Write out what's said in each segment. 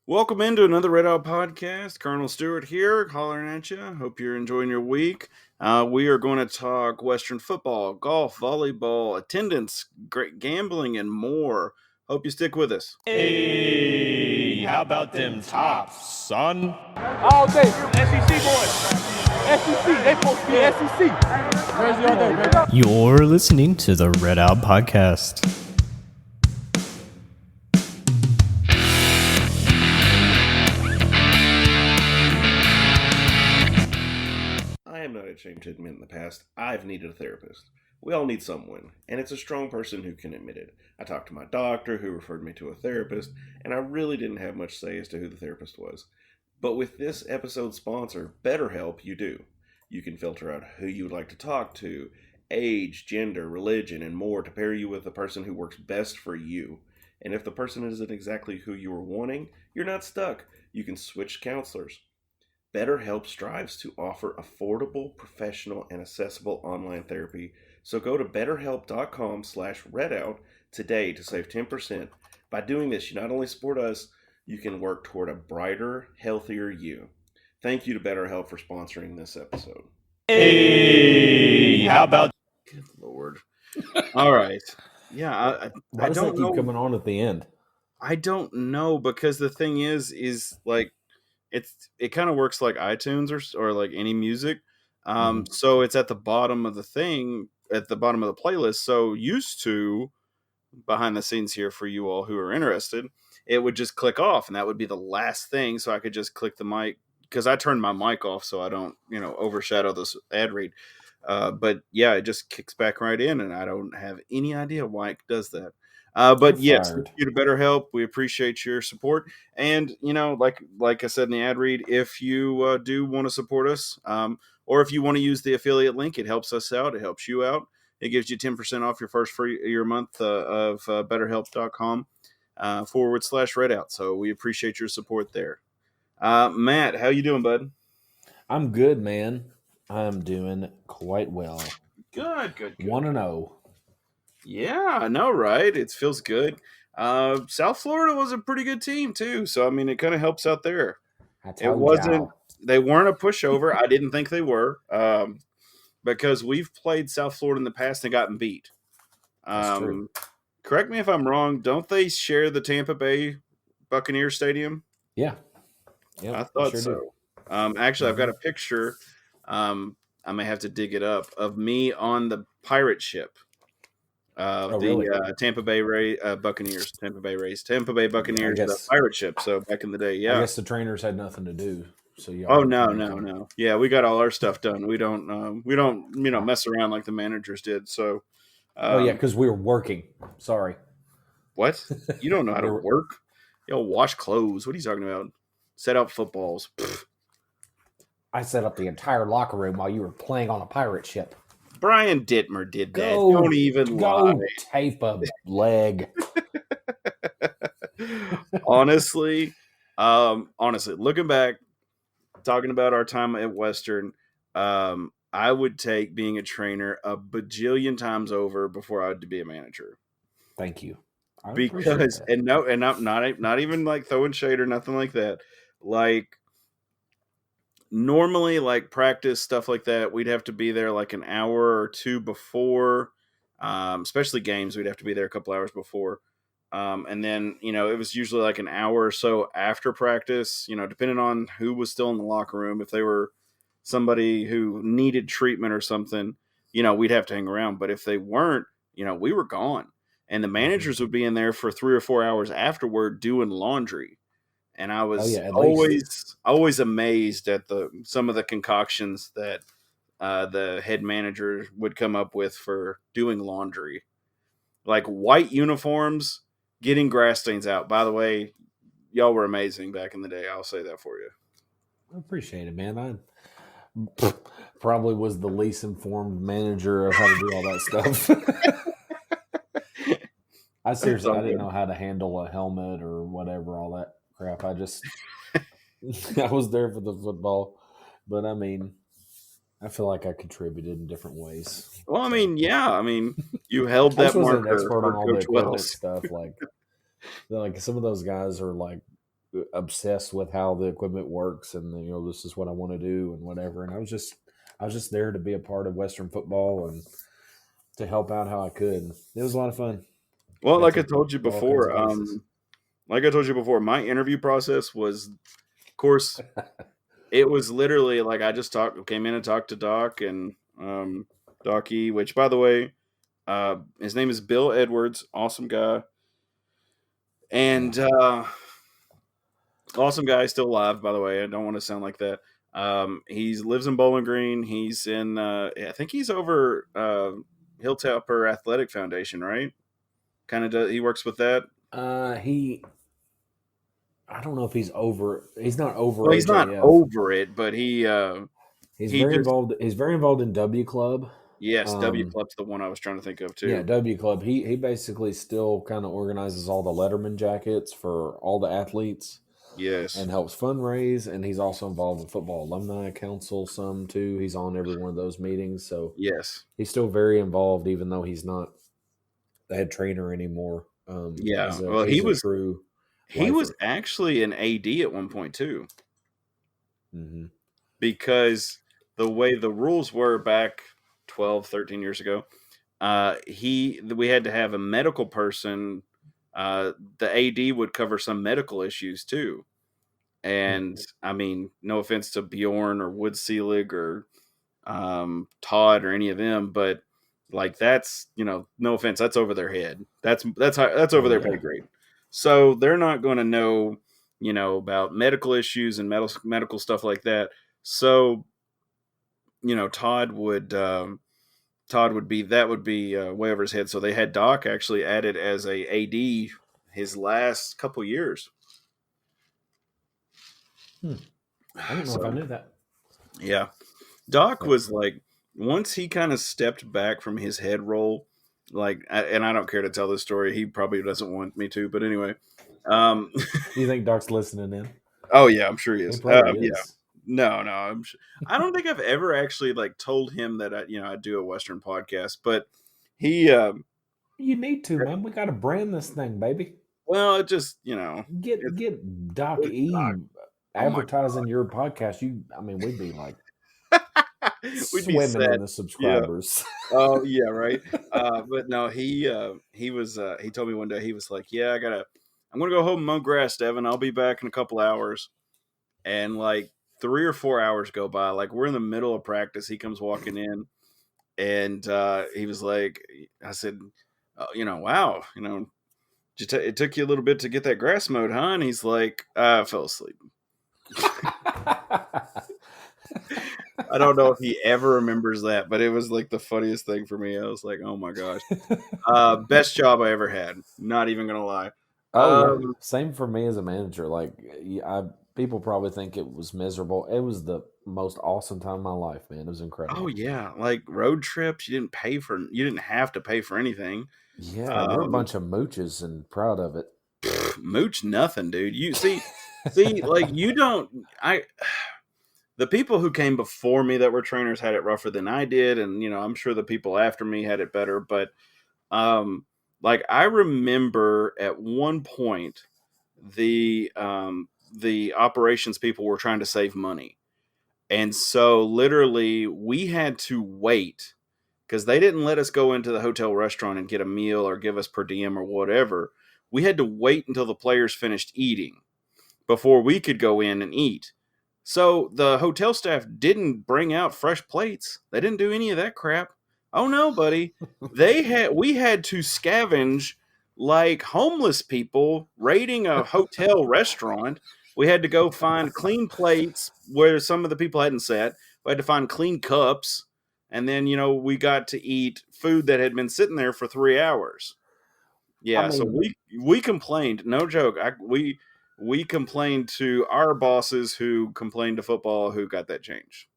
Welcome into another Red Out podcast. Colonel Stewart here, hollering at you. Hope you're enjoying your week. We are going to talk Western football, golf, volleyball, attendance, great gambling, and more. Hope you stick with us. Hey, how about them tops, son? All day, SEC boys. SEC, they supposed to be SEC. Jersey all day, baby. You're listening to the Red Out Podcast. I am not ashamed to admit in the past, I've needed a therapist. We all need someone, and it's a strong person who can admit it. I talked to my doctor, who referred me to a therapist, and I really didn't have much say as to who the therapist was. But with this episode's sponsor, BetterHelp, you do. You can filter out who you would like to talk to, age, gender, religion, and more to pair you with the person who works best for you. And if the person isn't exactly who you were wanting, you're not stuck. You can switch counselors. BetterHelp strives to offer affordable, professional, and accessible online therapy. So go to betterhelp.com/redout today to save 10%. By doing this, you not only support us, you can work toward a brighter, healthier you. Thank you to BetterHelp for sponsoring this episode. Hey, how about Good Lord. All right. Yeah, Why does that keep coming on at the end? I don't know, because the thing is like it kind of works like iTunes or like any music. So it's at the bottom of the thing, at the bottom of the playlist. So used to, behind the scenes here for you all who are interested, it would just click off, and that would be the last thing. So I could just click the mic, because I turned my mic off so I don't, overshadow this ad read. But yeah, it just kicks back right in, and I don't have any idea why it does that. But yes, thank you to BetterHelp. We appreciate your support. And, like I said in the ad read, if you do want to support us, or if you want to use the affiliate link, it helps us out. It helps you out. It gives you 10% off your first your month of betterhelp.com /redout. So we appreciate your support there. Matt, how you doing, bud? I'm good, man. I'm doing quite well. Good. 1-0. Yeah, I know, right? It feels good. South Florida was a pretty good team too, so I mean, it kind of helps out there. It wasn't. They weren't a pushover. I didn't think they were, because we've played South Florida in the past and gotten beat. That's true. Correct me if I'm wrong. Don't they share the Tampa Bay Buccaneers Stadium? Yeah. Yep, I thought so. Actually, I've got a picture. I may have to dig it up, of me on the pirate ship. Really? Tampa Bay Buccaneers, Tampa Bay Buccaneers, the pirate ship. So back in the day, yeah. I guess the trainers had nothing to do. So No. Yeah, we got all our stuff done. We don't mess around like the managers did. So, because we were working. Sorry. What? You don't know how to work? Wash clothes. What are you talking about? Set up footballs. Pfft. I set up the entire locker room while you were playing on a pirate ship. Brian Dittmer did that. Don't even lie. Tape a leg. honestly, looking back, talking about our time at Western, I would take being a trainer a bajillion times over before I would be a manager. Thank you. Because and not even like throwing shade or nothing like that. Like, normally, like practice stuff like that, we'd have to be there like an hour or two before, especially games. We'd have to be there a couple hours before. And then, it was usually like an hour or so after practice, depending on who was still in the locker room. If they were somebody who needed treatment or something, we'd have to hang around. But if they weren't, we were gone. And the managers would be in there for 3 or 4 hours afterward doing laundry. And I was always amazed at some of the concoctions that the head manager would come up with for doing laundry. Like white uniforms, getting grass stains out. By the way, y'all were amazing back in the day. I'll say that for you. I appreciate it, man. I probably was the least informed manager of how to do all that stuff. I didn't know how to handle a helmet or whatever, all that crap. I was there for the football, but I mean, I feel like I contributed in different ways. Well, I mean, yeah. I mean, you held that marker an expert for on all Coach the Wells stuff. Like some of those guys are like obsessed with how the equipment works, and this is what I want to do and whatever. And I was just there to be a part of Western football and to help out how I could. It was a lot of fun. Well, Got like I to told you go all kinds before, of places. my interview process was, of course, it was literally like I just came in and talked to Doc and Doc E, which, by the way, his name is Bill Edwards, awesome guy, and awesome guy, still alive, by the way. I don't want to sound like that. He lives in Bowling Green. He's in, I think he's over Hilltopper Athletic Foundation, right? Kind of does. He works with that. I don't know if he's over. He's not over Well, he's not HAF. over it, but he He's very just involved. He's very involved in W Club. yes, W Club's the one I was trying to think of too. Yeah, W Club. He basically still kind of organizes all the Letterman jackets for all the athletes. Yes, And helps fundraise, and he's also involved in Football Alumni Council some too. He's on every one of those meetings, so yes, he's still very involved, even though he's not the head trainer anymore. yeah. Well, he's a true he was lifer. actually an AD at one point too, Mm-hmm. because the way the rules were back 12, 13 years ago, we had to have a medical person. The AD would cover some medical issues too. And I mean, no offense to Bjorn or Wood Selig or Todd or any of them, but like that's no offense, that's over their head. That's over their pay grade. So they're not going to know about medical issues and medical stuff like that. So Todd would be way over his head. So they had Doc actually added as a AD his last couple years. I don't know if I knew that. Yeah. Doc was like, once he kind of stepped back from his head role, and I don't care to tell this story. He probably doesn't want me to, but anyway. Do you think Doc's listening in? Oh yeah, I'm sure he is. He probably Yeah. is. No, I don't think I've ever actually told him that I do a Western podcast, but he. You need to, man. We got to brand this thing, baby. Well, it just Get Doc E advertising your podcast. We'd be like we'd be swimming set. in the subscribers. Yeah. Oh yeah, right. But no, he told me one day, he was like, yeah, I'm gonna go home and mow grass, Devin. I'll be back in a couple hours. And 3 or 4 hours go by. We're in the middle of practice. He comes walking in, and he was like, I said, wow, it took you a little bit to get that grass mowed, huh? And he's like, I fell asleep. I don't know if he ever remembers that, but it was the funniest thing for me. I was like, oh my gosh. Best job I ever had. Not even going to lie. Yeah. Same for me as a manager. People probably think it was miserable. It was the most awesome time of my life, man. It was incredible. Oh yeah. Road trips, you didn't have to pay for anything. Yeah, we're a bunch of mooches and proud of it. Mooch nothing, dude. You see, you don't. The people who came before me that were trainers had it rougher than I did, and I'm sure the people after me had it better. But I remember at one point the operations people were trying to save money, and so literally we had to wait because they didn't let us go into the hotel restaurant and get a meal or give us per diem or whatever. We had to wait until the players finished eating before we could go in and eat. So the hotel staff didn't bring out fresh plates. They didn't do any of that crap. Oh no, buddy. We had to scavenge like homeless people raiding a hotel restaurant. We had to go find clean plates where some of the people hadn't sat. We had to find clean cups. And then, we got to eat food that had been sitting there for 3 hours. Yeah, so we complained. No joke. We complained to our bosses who complained to football who got that changed.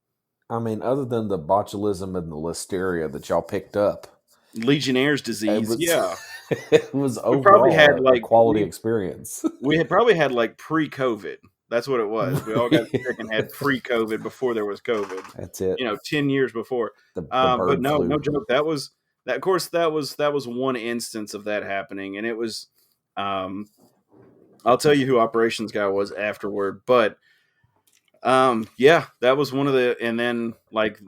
Other than the botulism and the listeria that y'all picked up. Legionnaire's disease, yeah. It was overall a quality experience. We had probably had pre-COVID. That's what it was. We all got sick and had pre-COVID before there was COVID. That's it. 10 years before. But no joke. That was one instance of that happening, and it was I'll tell you who operations guy was afterward. But yeah, that was one of the, and then like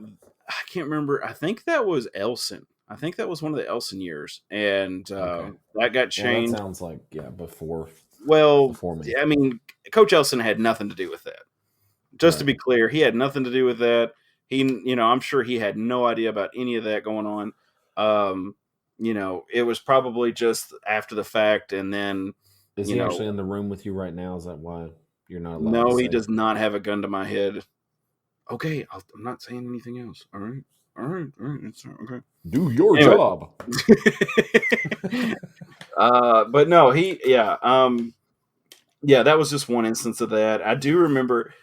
I can't remember. I think that was Elson. I think that was one of the Elson years, and Okay. that got Yeah, that changed. sounds like before Well, me. I mean, Coach Elson had nothing to do with that. Just to Right. be clear, he had nothing to do with that. He, I'm sure he had no idea about any of that going on. It was probably just after the fact, and then, Is you he know, actually in the room with you right now? Is that why you're not allowed to no, he say? does not have a gun to my head. Okay, I'm not saying anything else. All right, all right, all right. It's okay. Do your Anyway. job. But no, yeah, that was just one instance of that. I do remember,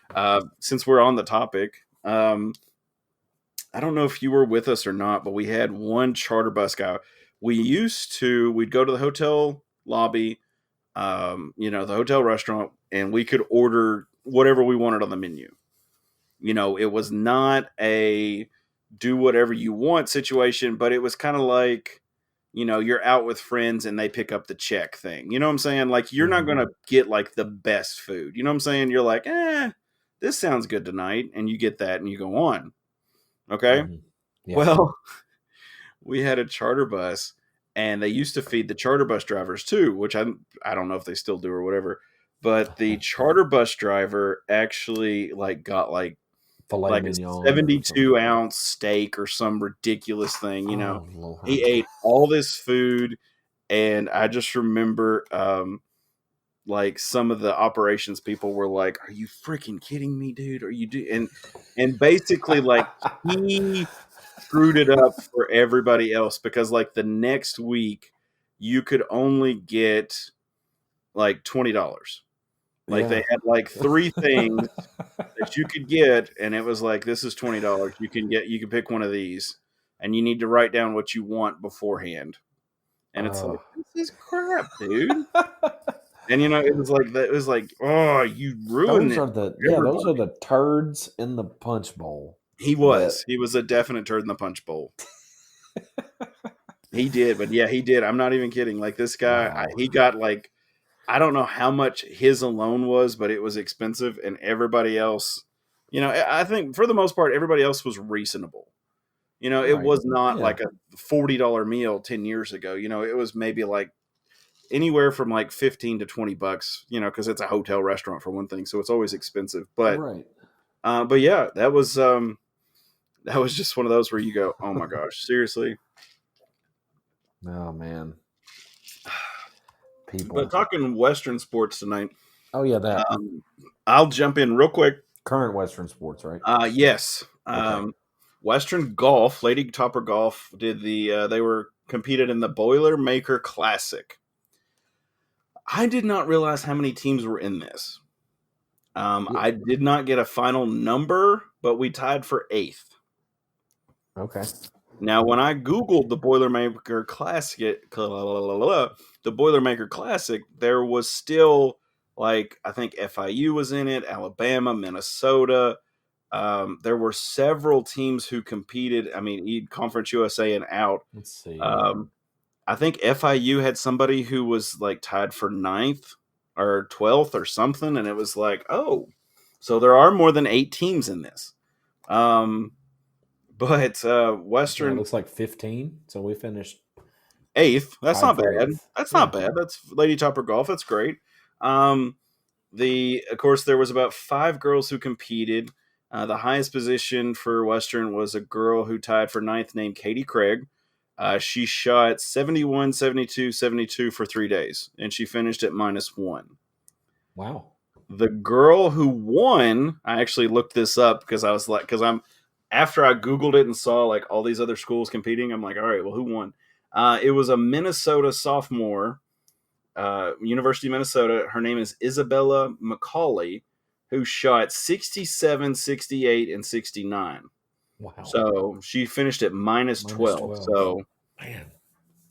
since we're on the topic, I don't know if you were with us or not, but we had one charter bus guy. We'd go to the hotel lobby, the hotel restaurant, and we could order whatever we wanted on the menu. It was not a do whatever you want situation, but it was kind of like, you're out with friends and they pick up the check thing. You know what I'm saying? Like, you're not going to get like the best food. You know what I'm saying? You're like, this sounds good tonight. And you get that and you go on. Okay. Yeah. Well, we had a charter bus and they used to feed the charter bus drivers too, which I don't know if they still do or whatever. But the charter bus driver actually got Filet like mignon a or 72 ounce steak or some ridiculous thing. Oh, Lord. He ate all this food, and I just remember like some of the operations people were like, "Are you freaking kidding me, dude? Are you and basically like he screwed it up for everybody else because like the next week you could only get like $20. Like they had like 3 things that you could get, and it was like, this is $20. You can pick one of these, and you need to write down what you want beforehand. And it's like, this is crap, dude. And it was like that. It was like, oh, you ruined Those it. are those are the turds in the punch bowl. He was a definite turd in the punch bowl. He did, but yeah, he did. I'm not even kidding. Like this guy, Wow. he got like, I don't know how much his alone was, but it was expensive, and everybody else, I think for the most part, everybody else was reasonable. It Right. was not Yeah. like a $40 meal 10 years ago. It was maybe like anywhere from like 15 to $20, because it's a hotel restaurant for one thing. So it's always expensive. But, Right. but yeah, that was just one of those where you go, oh my gosh, seriously. Oh man. People. But talking Western sports tonight. Oh yeah, that I'll jump in real quick. current Western sports, right? Yes. Okay. Western Golf, Lady Topper Golf did they were competed in the Boilermaker Classic. I did not realize how many teams were in this. I did not get a final number, but we tied for 8th. Okay. Now, when I Googled the Boilermaker Classic, there was still like, I think FIU was in it, Alabama, Minnesota. There were several teams who competed. I mean, Conference USA and out. Let's see. I think FIU had somebody who was like tied for 9th or 12th or something, and it was like, oh, so there are more than 8 teams in this. But Western, it looks like 15. So we finished 8th. That's tied not for bad. 8th. That's not bad. That's Lady Topper Golf. That's great. Of course, there was about 5 girls who competed. The highest position for Western was a girl who tied for 9th named Katie Craig. She shot 71, 72, 72 for 3 days, and she finished at -1. Wow. The girl who won, I actually looked this up because I was like, after I Googled it and saw like all these other schools competing, I'm like, all right, well, who won? It was a Minnesota sophomore, University of Minnesota. Her name is Isabella McCauley, who shot 67, 68, and 69. Wow. So she finished at -12. So, man,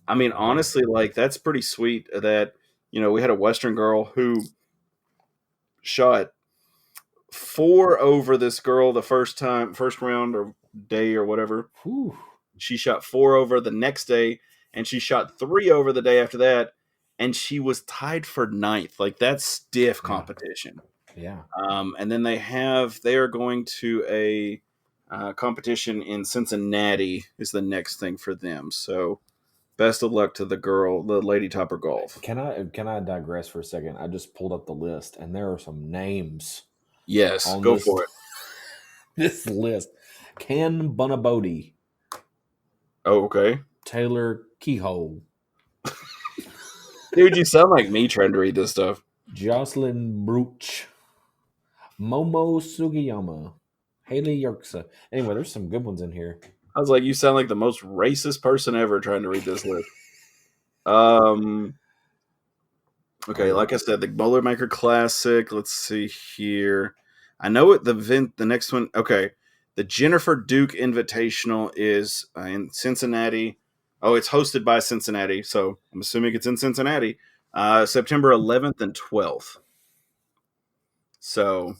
I mean, honestly, like that's pretty sweet that, we had a Western girl who shot 4 over this girl the first round or day or whatever. Whew. She shot 4 over the next day, and she shot 3 over the day after that. and she was tied for 9th. Like, that's stiff competition. Yeah. And then they are going to a competition in Cincinnati is the next thing for them. So best of luck to the Lady Topper Golf. Can I digress for a second? I just pulled up the list, and there are some names. Yes, On go this, for it. This list: Ken Bunabody, Oh, okay. Taylor Keyhole, Dude, you sound like me trying to read this stuff. Jocelyn Bruch, Momo Sugiyama, Haley Yerksa. Anyway, there's some good ones in here. I was like, you sound like the most racist person ever trying to read this list. Okay, like I said, the Boilermaker Classic. Let's see here. I know it. The next one. Okay, the Jennifer Duke Invitational is in Cincinnati. Oh, it's hosted by Cincinnati, so I'm assuming it's in Cincinnati. September 11th and 12th. So,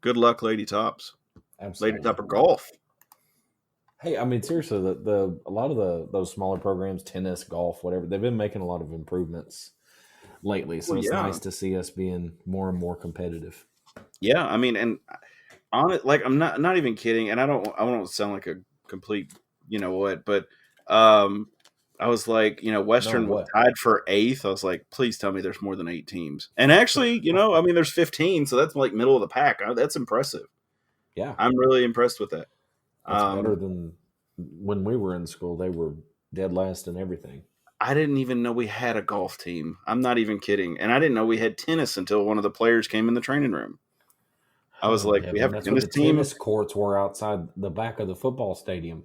good luck, Lady Tops. Absolutely. Lady Topper Golf. Hey, I mean, seriously, a lot of those smaller programs, tennis, golf, whatever, they've been making a lot of improvements lately. So it's nice to see us being more and more competitive. Yeah, I mean, and on it, like, I'm not even kidding, and I won't sound like a complete, you know what, but I was like, Western was tied for 8th. I was like, please tell me there's more than 8 teams. And actually, I mean, there's 15, so that's like middle of the pack. That's impressive. Yeah, I'm really impressed with that. That's better than when we were in school. They were dead last in everything. I didn't even know we had a golf team. I'm not even kidding. And I didn't know we had tennis until one of the players came in the training room. I was like, we have a tennis team. Tennis courts were outside the back of the football stadium.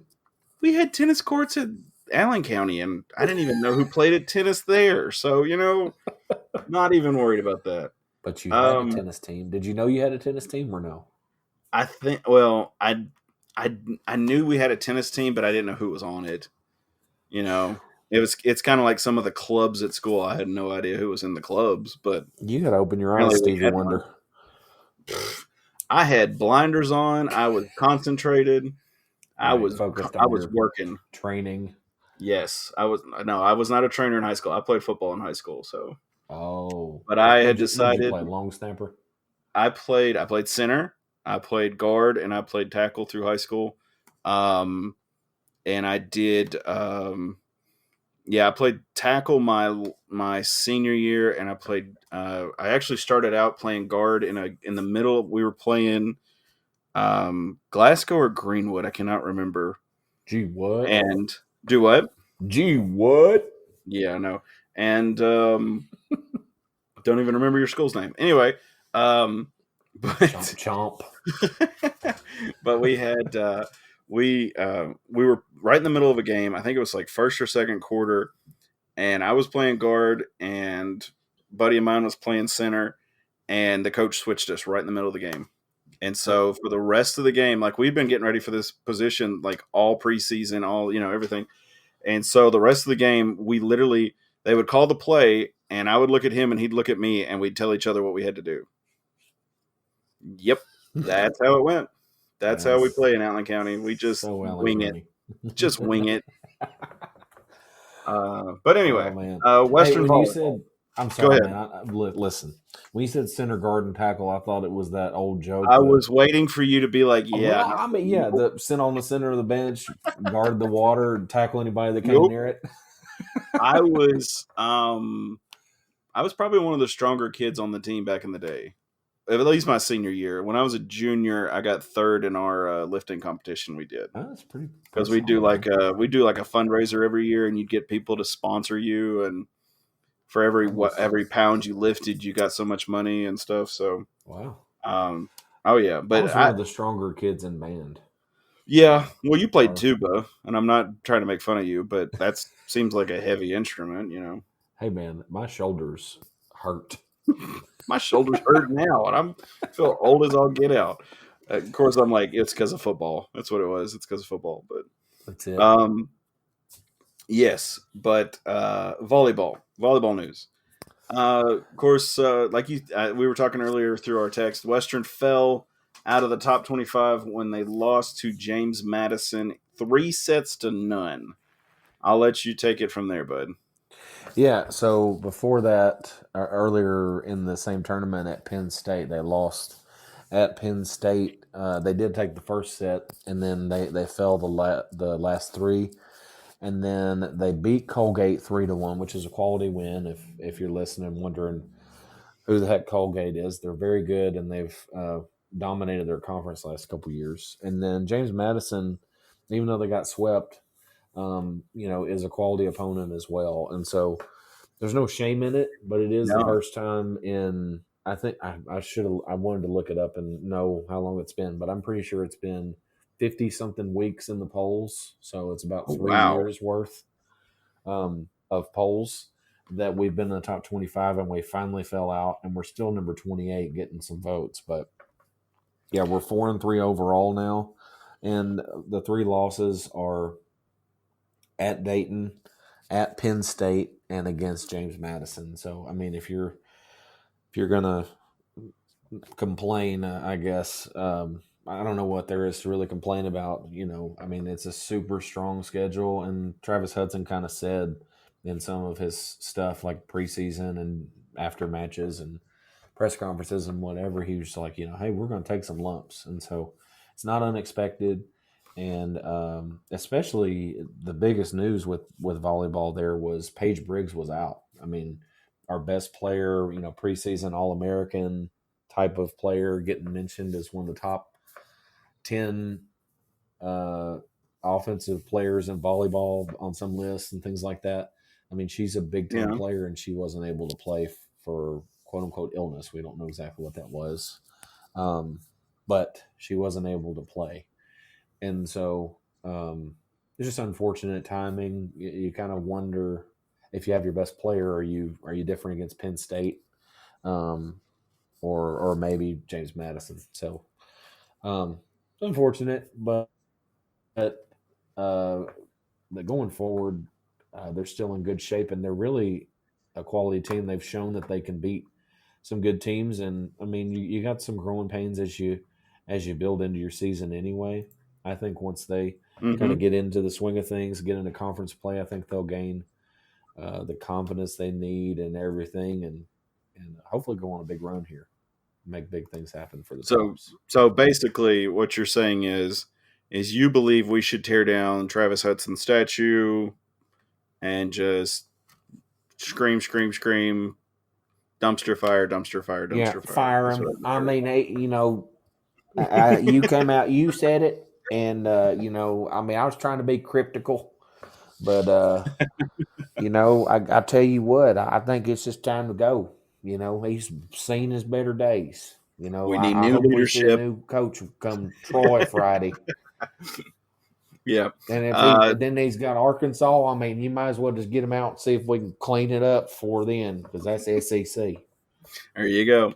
We had tennis courts at Allen County, and I didn't even know who played at tennis there. So, not even worried about that. But you had a tennis team. Did you know you had a tennis team or no? I think, well, I knew we had a tennis team, but I didn't know who was on it. It's kind of like some of the clubs at school. I had no idea who was in the clubs, but you got to open your eyes, Stevie Wonder. I had blinders on. I was concentrated. I was working. Training. Yes, I was. No, I was not a trainer in high school. I played football in high school. So. Oh. But I had decided. Did you play long snapper? I played center. I played guard, and I played tackle through high school. And I did. I played tackle my senior year, and I played. I actually started out playing guard in the middle. We were playing Glasgow or Greenwood. I cannot remember. Gee, what? And do what? Gee, what? Yeah, I know. And don't even remember your school's name. Anyway, but chomp. But we had we were right in the middle of a game. I think it was like first or second quarter, and I was playing guard, and a buddy of mine was playing center, and the coach switched us right in the middle of the game. And so for the rest of the game, like, we've been getting ready for this position like all preseason, all everything. And so the rest of the game, they would call the play, and I would look at him and he'd look at me, and we'd tell each other what we had to do. Yep, that's how it went. That's how we play in Allen County. We just wing it. Just wing it. But anyway, Western Volleyball. I'm sorry, man. Listen, when you said center guard and tackle, I thought it was that old joke. I was waiting for you to be like, yeah. I mean, yeah, sit on the center of the bench, guard the water, and tackle anybody that came near it. I was probably one of the stronger kids on the team back in the day. At least my senior year. When I was a junior, I got third in our lifting competition we did. Oh, that's pretty. Because we do like a fundraiser every year, and you'd get people to sponsor you, and for every pound you lifted, you got so much money and stuff. So wow. Oh yeah, but I was one of the stronger kids in band. Yeah, well, you played tuba, and I'm not trying to make fun of you, but that seems like a heavy instrument, Hey man, my shoulders hurt. My shoulders hurt now, and I feel old as all get out. Of course, I'm like, it's because of football. That's what it was. It's because of football, but that's it. Yes, but volleyball news. Of course, like we were talking earlier through our text, Western fell out of the top 25 when they lost to James Madison 3-0. I'll let you take it from there, bud. Yeah, so before that, earlier in the same tournament at Penn State, they lost at Penn State. They did take the first set, and then they fell the last three, and then they beat Colgate 3-1, which is a quality win. If you're listening, wondering who the heck Colgate is, they're very good, and they've dominated their conference last couple years. And then James Madison, even though they got swept, is a quality opponent as well, and so there's no shame in it, but it is the No. first time in. I think I should have. I wanted to look it up and know how long it's been, but I'm pretty sure it's been 50 something weeks in the polls. So it's about Oh, 3 years wow. worth of polls that we've been in the top 25, and we finally fell out, and we're still number 28, getting some votes. But yeah, we're 4-3 overall now, and the three losses are at Dayton, at Penn State, and against James Madison. So I mean, if you're gonna complain, I guess I don't know what there is to really complain about. I mean, it's a super strong schedule, and Travis Hudson kind of said in some of his stuff, like preseason and after matches and press conferences and whatever, he was like, hey, we're going to take some lumps, and so it's not unexpected. And especially the biggest news with volleyball there was Paige Briggs was out. I mean, our best player, preseason All American type of player, getting mentioned as one of the top 10 offensive players in volleyball on some lists and things like that. I mean, she's a Big Ten Yeah. player, and she wasn't able to play for quote unquote illness. We don't know exactly what that was, but she wasn't able to play, and so it's just unfortunate timing. You kind of wonder if you have your best player, are you different against Penn State, or maybe James Madison? So it's unfortunate, but uh, going forward, they're still in good shape, and they're really a quality team. They've shown that they can beat some good teams, and I mean, you got some growing pains as you build into your season anyway. I think once they kind of Hmm. get into the swing of things, get into conference play, I think they'll gain the confidence they need and everything, and hopefully go on a big run here, make big things happen for the So, Tops. so basically, what you're saying is you believe we should tear down Travis Hudson's statue and just scream, scream, scream, dumpster fire, dumpster fire, Yeah, dumpster fire. fire That's what him. I I heard. mean, you came out, you said it, and I mean, I was trying to be cryptical, but I tell you what, I think it's just time to go. He's seen his better days. We need I new hope we see a leadership. new coach come Troy Friday. Yeah. And if Uh, then he's got Arkansas, I mean, you might as well just get him out and see if we can clean it up for then, because that's SEC. there you go.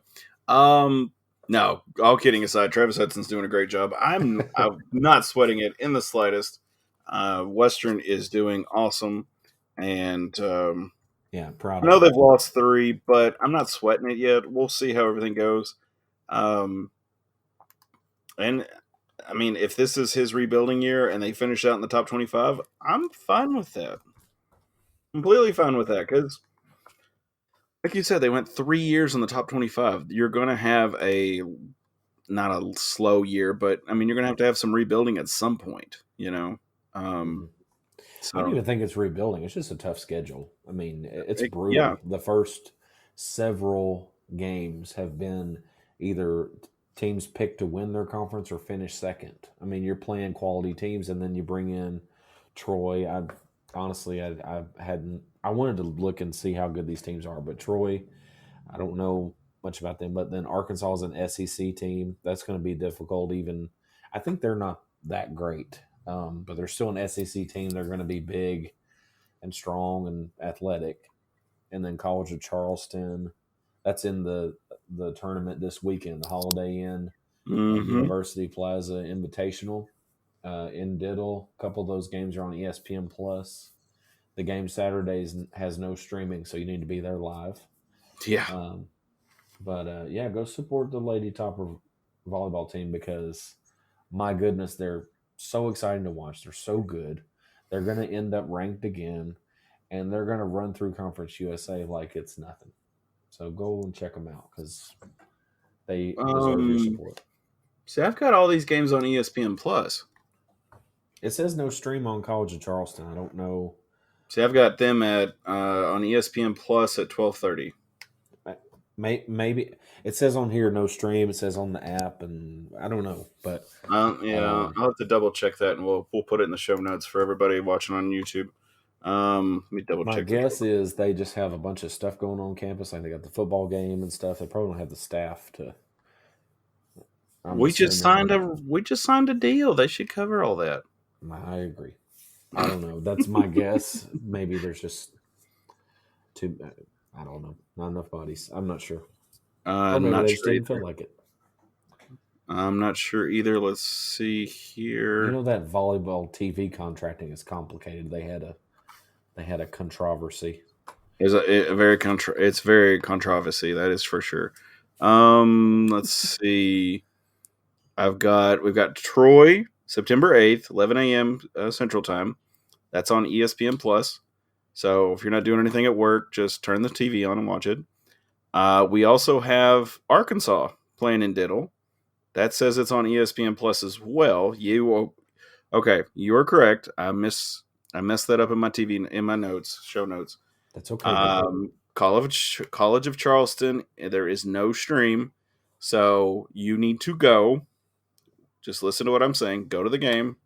No, all kidding aside, Travis Hudson's doing a great job. I'm not sweating it in the slightest. Western is doing awesome, and Yeah, proud I of know him. they've lost three, but I'm not sweating it yet. We'll see how everything goes. Um, and I mean, if this is his rebuilding year and they finish out in the top 25, I'm fine with that. Completely fine with that because, like you said, they went 3 years in the top 25. You're going to have a not a slow year, but I mean, you're going to have some rebuilding at some point. Mhm. Um, I don't so, even think it's rebuilding. It's just a tough schedule. I mean, it's yeah. brutal. The first several games have been either teams picked to win their conference or finish second. I mean, you're playing quality teams, and then you bring in Troy. I hadn't. I wanted to look and see how good these teams are, but Troy, I don't know much about them. But then Arkansas is an SEC team. That's going to be difficult. Even I think they're not that great, but they're still an SEC team. They're going to be big and strong and athletic. And then College of Charleston, that's in the tournament this weekend, the Holiday Inn at Hmm. University Plaza Invitational in Diddle. A couple of those games are on ESPN Plus. The game Saturdays has no streaming, so you need to be there live. Yeah. Um, but yeah, go support the Lady Topper volleyball team because my goodness, they're so exciting to watch. They're so good. They're going to end up ranked again, and they're going to run through Conference USA like it's nothing. So go and check them out because they deserve your support. See, I've got all these games on ESPN Plus. It says no stream on College of Charleston. I don't know. See, I've got them at on ESPN Plus at 12:30. Maybe it says on here no stream. It says on the app, and I don't know. But I'll have to double check that, and we'll put it in the show notes for everybody watching on YouTube. Let me double check. My guess is they just have a bunch of stuff going on campus. Like they got the football game and stuff. They probably don't have the staff to. We just signed a deal. They should cover all that. I agree. I don't know. That's my guess. Maybe there's just too. I don't know. Not enough bodies. I'm not sure. Or maybe not they just sure didn't either. feel like it. I'm not sure either. Let's see here. You know that volleyball TV contracting is complicated. They had a controversy. It's very controversy. That is for sure. Let's see. We've got Troy, September 8th, 11 a.m. Central Time. That's on ESPN Plus. So if you're not doing anything at work, just turn the TV on and watch it. We also have Arkansas playing in Diddle. That says it's on ESPN Plus as well. You are correct. I messed that up in my TV in my show notes. That's okay. College of Charleston. There is no stream, so you need to go. Just listen to what I'm saying. Go to the game.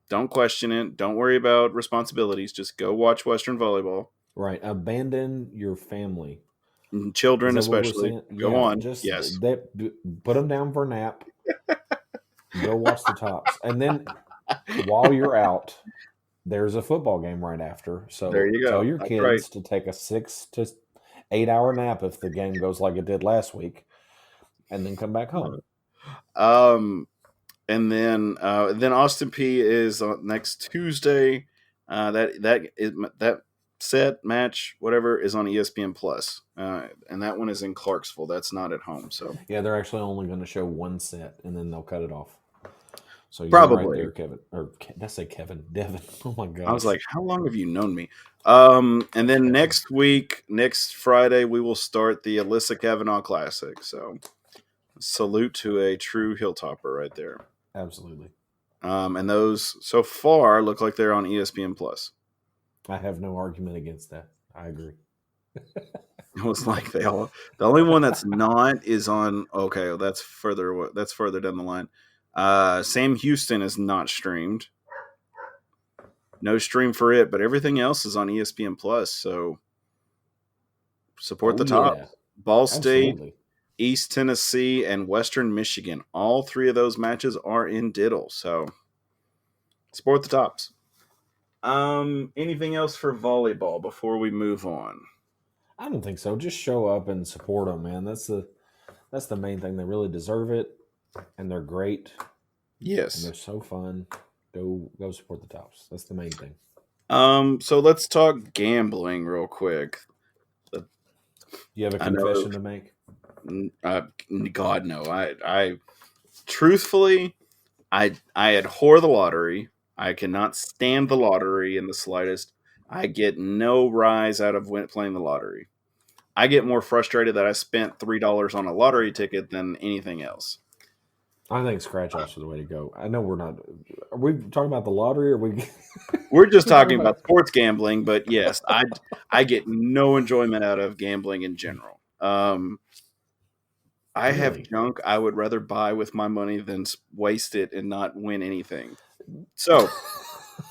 Don't question it. Don't worry about responsibilities. Just go watch Western volleyball. Right. Abandon your family. Children especially. Go on. Yes. Put them down for a nap. Go watch the tops. And then while you're out, there's a football game right after. So there you go. Tell your kids to take a 6 to 8 hour nap if the game goes like it did last week, and then come back home. And then Austin P is on next Tuesday. That set match whatever is on ESPN Plus, and that one is in Clarksville. That's not at home. So yeah, they're actually only going to show one set, and then they'll cut it off. So you're probably right there, Kevin. Or did I say Kevin? Devin. Oh my god! I was like, how long have you known me? And then next Friday, we will start the Alyssa Kavanaugh Classic. So salute to a true hilltopper right there. Absolutely. And those so far look like they're on ESPN Plus. I have no argument against that. I agree. It was like the only one that's not is on. Okay, that's further down the line. Sam Houston is not streamed. No stream for it, but everything else is on ESPN Plus. So support the top. Yeah. Ball State, absolutely. East Tennessee, and Western Michigan. All three of those matches are in Diddle. So support the tops. Anything else for volleyball before we move on? I don't think so. Just show up and support them, man. That's the main thing. They really deserve it, and they're great. Yes, and they're so fun. Go support the tops. That's the main thing. So let's talk gambling real quick. You have a confession to make? God, no. I truthfully, I abhor the lottery. I cannot stand the lottery in the slightest. I get no rise out of playing the lottery. I get more frustrated that I spent $3 on a lottery ticket than anything else. I think scratch-offs are the way to go. I know we're not. Are we talking about the lottery, or We're just talking about sports gambling, but yes, I get no enjoyment out of gambling in general. I have junk I would rather buy with my money than waste it and not win anything. So,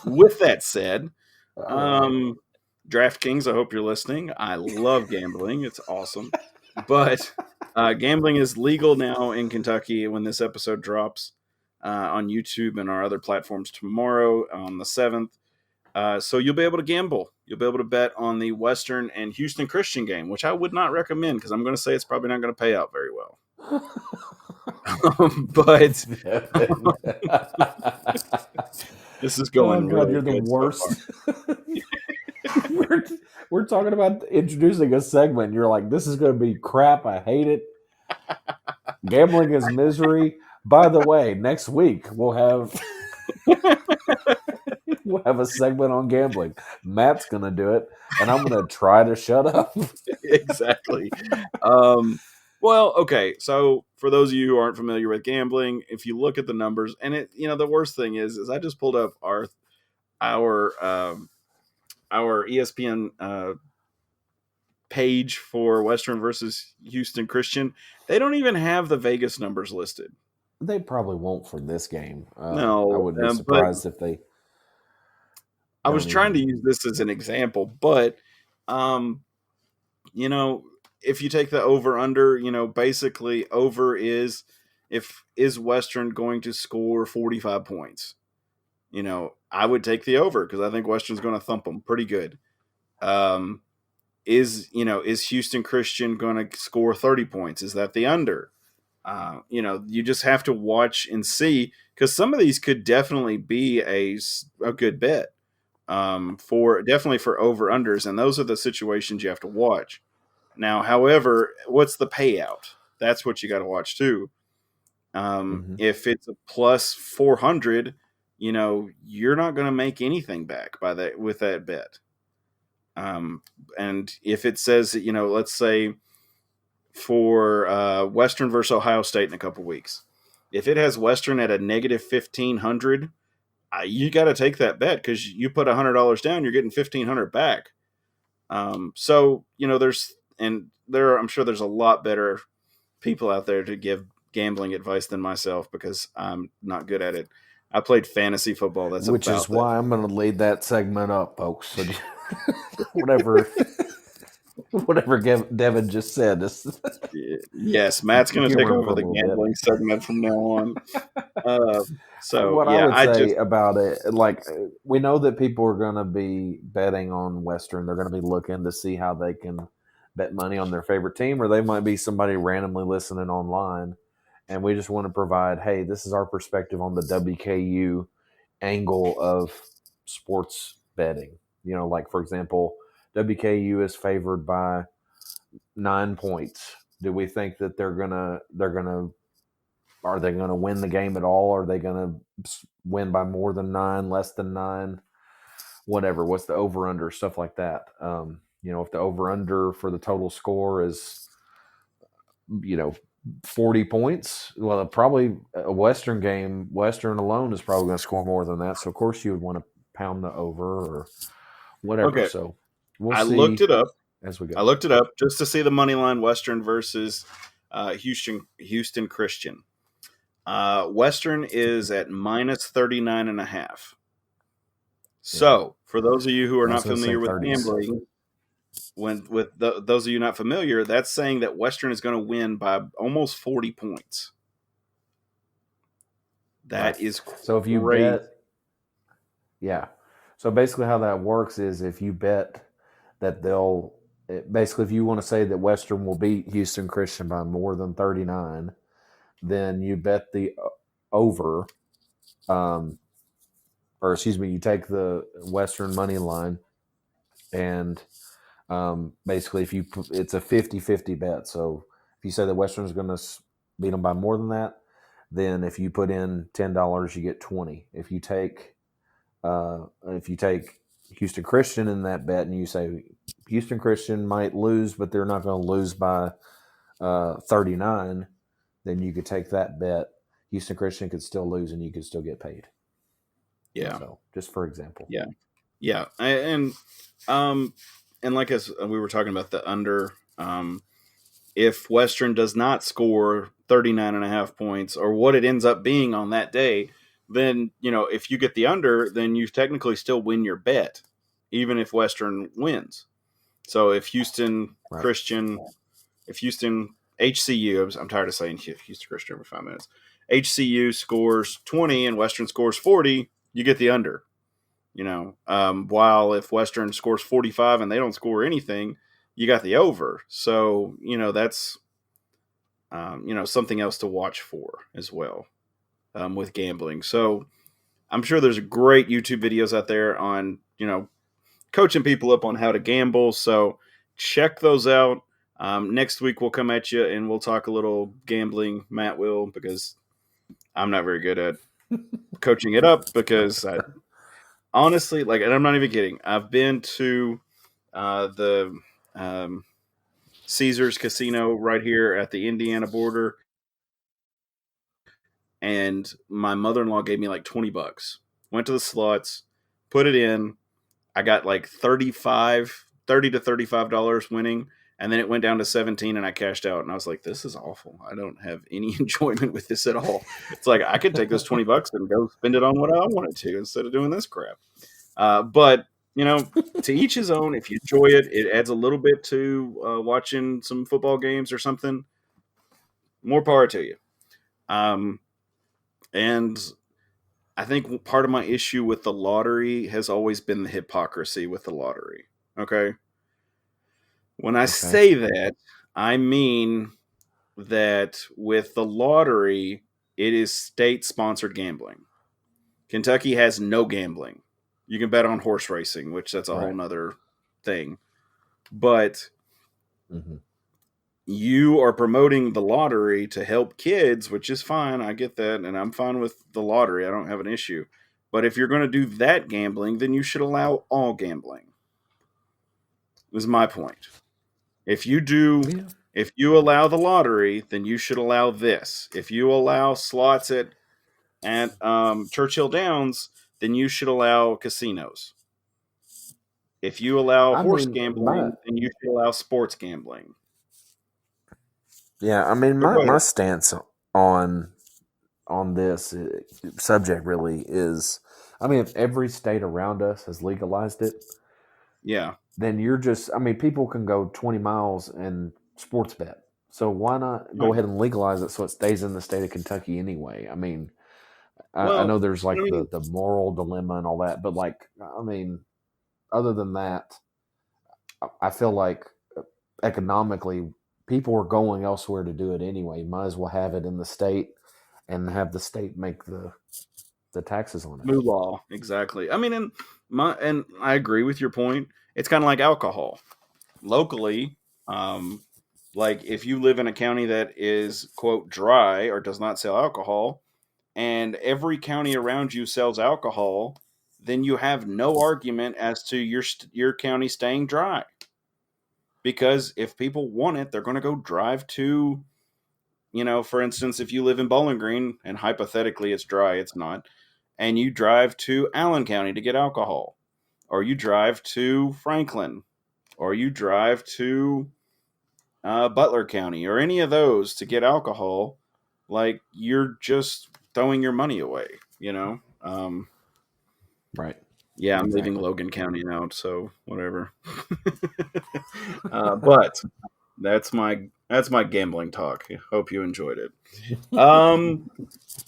with that said, DraftKings, I hope you're listening. I love gambling. It's awesome. But gambling is legal now in Kentucky when this episode drops on YouTube and our other platforms tomorrow on the 7th. So you'll be able to gamble. You'll be able to bet on the Western and Houston Christian game, which I would not recommend because I'm going to say it's probably not going to pay out very well. But this is going. Oh God, you're the worst. So we're talking about introducing a segment. You're like, this is going to be crap. I hate it. Gambling is misery. By the way, next week we'll have We'll have a segment on gambling. Matt's going to do it, and I'm going to try to shut up. Exactly. Well, okay. So for those of you who aren't familiar with gambling, if you look at the numbers, and the worst thing is I just pulled up our ESPN page for Western versus Houston Christian. They don't even have the Vegas numbers listed. They probably won't for this game. No, I wouldn't be but surprised if they. I was trying to use this as an example, but if you take the over under, basically over is Western going to score 45 points. I would take the over because I think Western's going to thump them pretty good. Is Houston Christian going to score 30 points? Is that the under? You just have to watch and see, because some of these could definitely be a good bet for over unders, and those are the situations you have to watch. Now, however, what's the payout? That's what you got to watch too. If it's a plus 400, you're not going to make anything back with that bet. And if it says, let's say for Western versus Ohio State in a couple weeks, if it has Western at a negative 1,500, you got to take that bet because you put $100 down, you're getting 1,500 back. I'm sure there's a lot better people out there to give gambling advice than myself because I'm not good at it. I played fantasy football. Which is why I'm going to lead that segment up, folks. So whatever Devin just said. Yes, Matt's going to take over the gambling segment from now on. I would say about it, like, we know that people are going to be betting on Western. They're going to be looking to see how they can bet money on their favorite team, or they might be somebody randomly listening online. And we just want to provide, hey, this is our perspective on the WKU angle of sports betting. Like, for example, WKU is favored by 9 points. Do we think that are they gonna win the game at all? Are they gonna win by more than 9, less than 9? Whatever. What's the over under? Stuff like that. If the over under for the total score is 40 points, well, probably a Western game, Western alone is probably going to score more than that. So of course you would want to pound the over or whatever. Okay. So we'll see. Looked it up as we go. I looked it up just to see the money line Western versus Houston Christian. Western is at minus 39.5. So for those of you who are not familiar with gambling, those of you not familiar, that's saying that Western is going to win by almost 40 points. That is crazy. So if you bet, so basically how that works is if you bet that basically if you want to say that Western will beat Houston Christian by more than 39, then you bet the over, you take the Western money line, and basically it's a 50-50 bet. So if you say that Western is going to beat them by more than that, then if you put in $10, you get 20. If you take Houston Christian in that bet and you say Houston Christian might lose, but they're not going to lose by 39, then you could take that bet. Houston Christian could still lose and you could still get paid. Yeah. So just for example. Yeah. Yeah. And like as we were talking about the under, if Western does not score 39.5 points or what it ends up being on that day, then, if you get the under, then you technically still win your bet, even if Western wins. So if Houston Christian, if Houston HCU, I'm tired of saying Houston Christian every 5 minutes, HCU scores 20 and Western scores 40, you get the under. While if Western scores 45 and they don't score anything, you got the over. So, that's, something else to watch for as well with gambling. So I'm sure there's great YouTube videos out there on, coaching people up on how to gamble. So check those out. Next week we'll come at you and we'll talk a little gambling. Matt will, because I'm not very good at coaching it up because honestly, like, and I'm not even kidding. I've been to the Caesars Casino right here at the Indiana border, and my mother-in-law gave me like $20. Went to the slots, put it in. I got like 30 to $35 winning, and then it went down to 17 and I cashed out, and I was like, this is awful. I don't have any enjoyment with this at all. It's like I could take those $20 and go spend it on what I wanted to instead of doing this crap. But to each his own. If you enjoy it, it adds a little bit to watching some football games or something. More power to you. And I think part of my issue with the lottery has always been the hypocrisy with the lottery. Okay. When I say that, I mean that with the lottery, it is state sponsored gambling. Kentucky has no gambling. You can bet on horse racing, which that's a whole nother thing. But you are promoting the lottery to help kids, which is fine. I get that. And I'm fine with the lottery. I don't have an issue. But if you're going to do that gambling, then you should allow all gambling. Is my point. If you allow the lottery, then you should allow this. If you allow slots at Churchill Downs, then you should allow casinos. If you allow horse gambling, then you should allow sports gambling. Yeah, I mean, my stance on this subject really is, I mean, if every state around us has legalized it, yeah, then you're just, I mean, people can go 20 miles and sports bet. So why not go ahead and legalize it so it stays in the state of Kentucky anyway? I mean, I know there's like the moral dilemma and all that, but like, I mean, other than that, I feel like economically people are going elsewhere to do it anyway. Might as well have it in the state and have the state make the taxes on it. Move law, exactly. I mean, and I agree with your point. It's kind of like alcohol. Locally, like if you live in a county that is, quote, dry or does not sell alcohol, and every county around you sells alcohol, then you have no argument as to your county staying dry. Because if people want it, they're going to go drive to, for instance, if you live in Bowling Green, and hypothetically it's dry, it's not, and you drive to Allen County to get alcohol, or you drive to Franklin, or you drive to Butler County, or any of those to get alcohol, like you're just throwing your money away, Right. Yeah, I'm leaving Logan County now, so whatever. But that's my gambling talk. Hope you enjoyed it.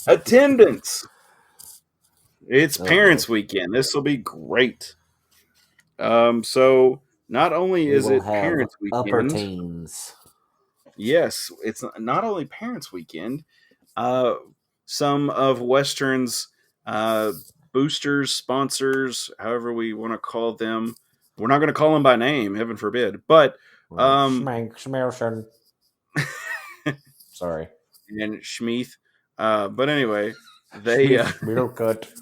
Attendance. It's Parents Weekend. This will be great. So not only is it Parents Weekend, upper teens. Yes, it's not only Parents Weekend. Some of Western's boosters, sponsors, however we want to call them. We're not going to call them by name, heaven forbid. But Schmerson. Sorry. And Schmeath. But anyway, they cut.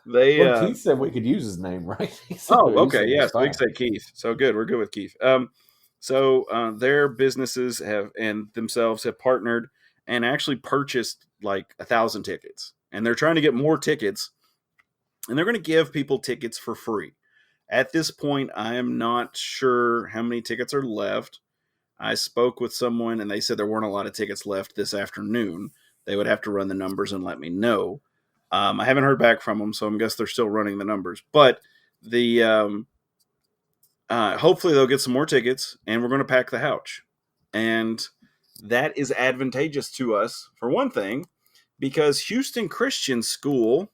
Keith said we could use his name, right? Okay, yeah. So we can say Keith. So good, we're good with Keith. So their businesses have and themselves have partnered and actually purchased like 1,000 tickets, and they're trying to get more tickets, and they're going to give people tickets for free. At this point, I am not sure how many tickets are left. I spoke with someone, and they said there weren't a lot of tickets left this afternoon. They would have to run the numbers and let me know. I haven't heard back from them, so I guess they're still running the numbers. But the hopefully they'll get some more tickets, and we're going to pack the couch. And that is advantageous to us, for one thing, because Houston Christian School,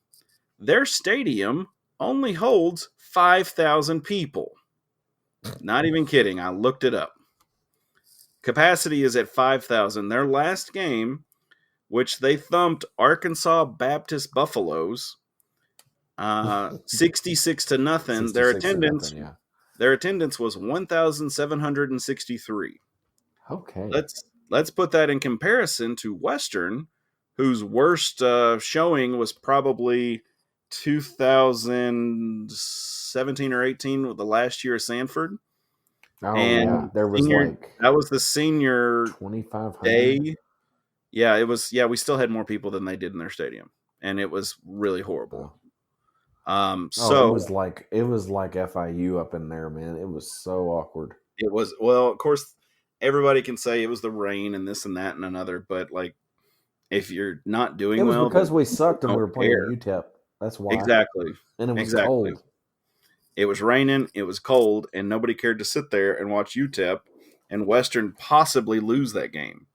their stadium only holds 5,000 people. Not even kidding. I looked it up. Capacity is at 5,000. Their last game, which they thumped Arkansas Baptist Buffaloes 66 to nothing. Their attendance was 1,763. Okay. Let's put that in comparison to Western, whose worst showing was probably 2017 or 18, the last year of Sanford. Oh And yeah, there was like that was the senior 2,500. day. Yeah, it was. Yeah, we still had more people than they did in their stadium, and it was really horrible. Oh, So it was like FIU up in there, man. It was so awkward. it was. Well, of course, everybody can say it was the rain and this and that and another, but like, if you're not doing It was well, because then we sucked and we don't were playing care. UTEP. That's why. Exactly. And it was Exactly. cold. It was raining, it was cold, and nobody cared to sit there and watch UTEP and Western possibly lose that game.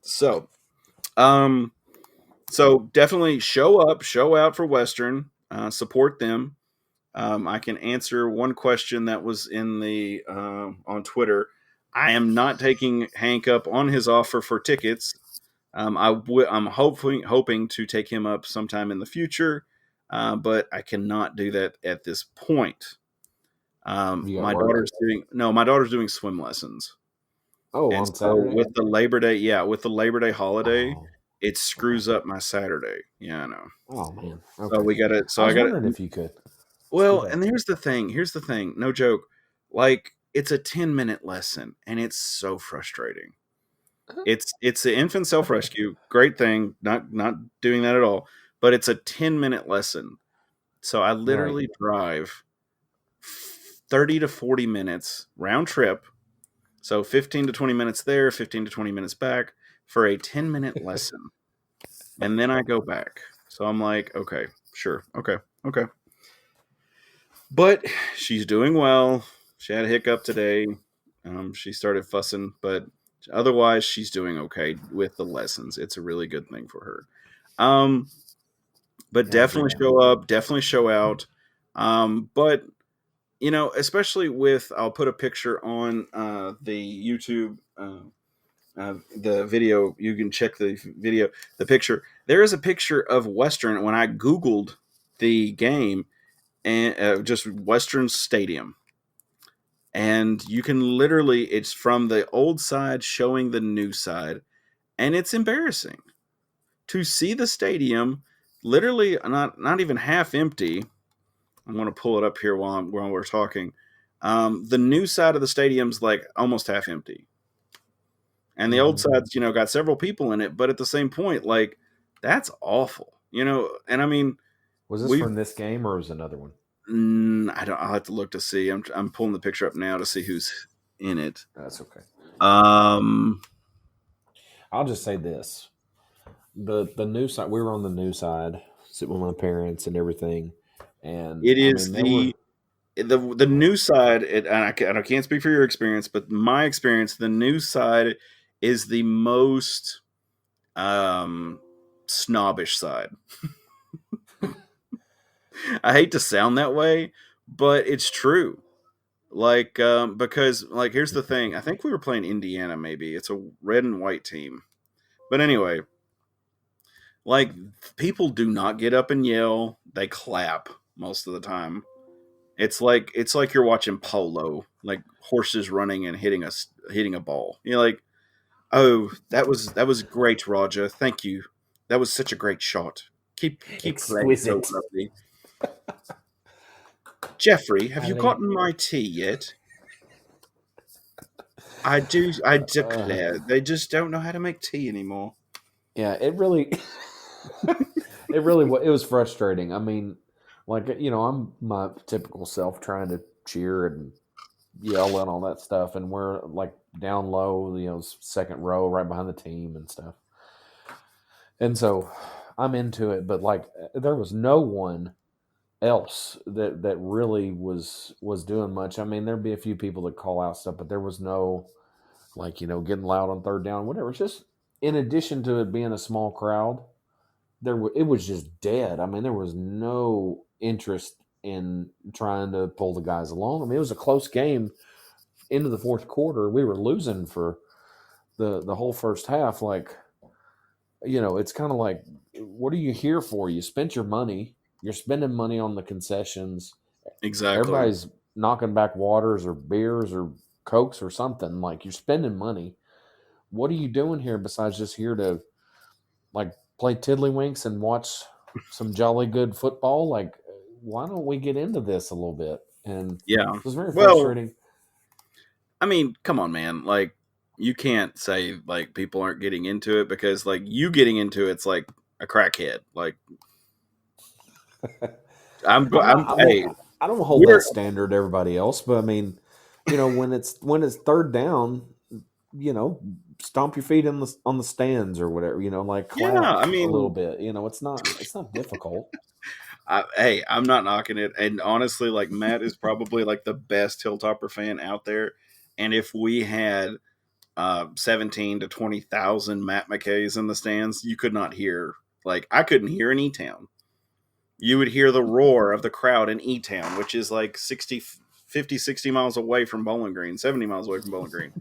So, definitely show up, show out for Western, support them. I can answer one question that was in the on Twitter. I am not taking Hank up on his offer for tickets. I'm hoping to take him up sometime in the future, but I cannot do that at this point. You got My work? daughter's doing swim lessons, Oh, and on so Saturday? with the Labor Day holiday, Oh, it screws up my Saturday. Yeah, I know. oh man. So Okay. we got to. So I was I got wondering to. if you could. Well, Too bad. and here's the thing. Here's the thing. No joke. Like, it's a 10-minute lesson, and it's so frustrating. It's the infant self rescue. Great thing. Not doing that at all. But it's a 10-minute lesson. So I literally drive 30 to 40 minutes round trip. So 15 to 20 minutes there, 15 to 20 minutes back for a 10-minute lesson. And then I go back. So I'm like, okay, sure. Okay. But she's doing well. She had a hiccup today. She started fussing, but otherwise she's doing okay with the lessons. It's a really good thing for her. But definitely show up, definitely show out. But especially with, I'll put a picture on the YouTube, the video. You can check the video, the picture. There is a picture of Western when I Googled the game, and just Western Stadium. And you can literally, it's from the old side showing the new side, and it's embarrassing to see the stadium literally not even half empty. I'm going to pull it up here while we're talking. The new side of the stadium's like almost half empty, and the old side's got several people in it. But at the same point, like, that's awful, And I mean, Was this from this game or was it another one? I don't. I'll have to look to see. I'm pulling the picture up now to see who's in it. That's okay. Um, I'll just say this: the new side. We were on the new side, sitting with my parents and everything, and it is the new side. And I can't speak for your experience, but my experience, the new side is the most snobbish side. I hate to sound that way, but it's true. Like, because, like, here's the thing. I think we were playing Indiana, maybe. It's a red and white team. But anyway, like, people do not get up and yell. They clap most of the time. It's like you're watching polo, like horses running and hitting a ball. You're like, oh, that was great, Roger. Thank you. That was such a great shot. Keep playing so Exquisite. lovely. Jeffrey, have you gotten my tea yet? I declare, they just don't know how to make tea anymore. Yeah, it really, it was frustrating. I mean, like, I'm my typical self trying to cheer and yell and all that stuff, and we're like down low, second row, right behind the team and stuff. And so I'm into it, but like, there was no one else that really was doing much. I mean, there'd be a few people that call out stuff, but there was no, like, getting loud on third down, whatever. It's just, in addition to it being a small crowd, it was just dead. I mean, there was no interest in trying to pull the guys along. I mean, it was a close game into the fourth quarter. We were losing for the whole first half. Like, it's kind of like, what are you here for? You spent your money. You're spending money on the concessions. Exactly. Everybody's knocking back waters or beers or Cokes or something. Like, you're spending money. What are you doing here besides just here to, like, play tiddlywinks and watch some jolly good football. Like, why don't we get into this a little bit? And Yeah. it was very Well, frustrating. I mean, come on, man. Like, you can't say like people aren't getting into it because like you getting into it's like a crackhead. Like, I'm not. I mean, hey, I don't hold that we're standard to everybody else, but I mean, when it's third down, stomp your feet in the on the stands or whatever. Like yeah. clap I a little mean, bit. It's not difficult. hey, I'm not knocking it, and honestly, like Matt is probably like the best Hilltopper fan out there. And if we had 17 to 20,000 Matt McCays in the stands, you could not hear. Like, I couldn't hear in E-Town. You would hear the roar of the crowd in E-Town, which is like 60 miles away from Bowling Green, 70 miles away from Bowling Green.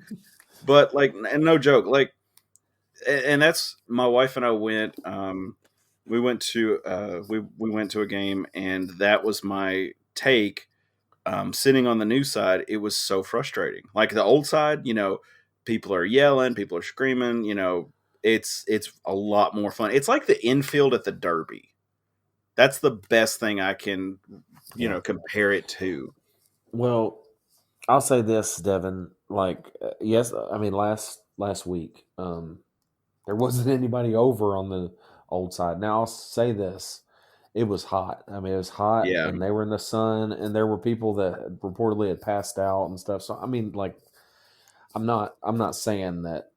But like, and no joke, like, and that's my wife and I went. We went to we went to a game, and that was my take. Sitting on the new side, it was so frustrating. Like the old side, people are yelling, people are screaming. It's a lot more fun. It's like the infield at the Derby. That's the best thing I can, Yeah. compare it to. Well, I'll say this, Devin. Like, yes, I mean last week, there wasn't anybody over on the old side. Now I'll say this: it was hot. I mean, it was hot, Yeah, and they were in the sun, and there were people that reportedly had passed out and stuff. So I mean, like, I'm not saying that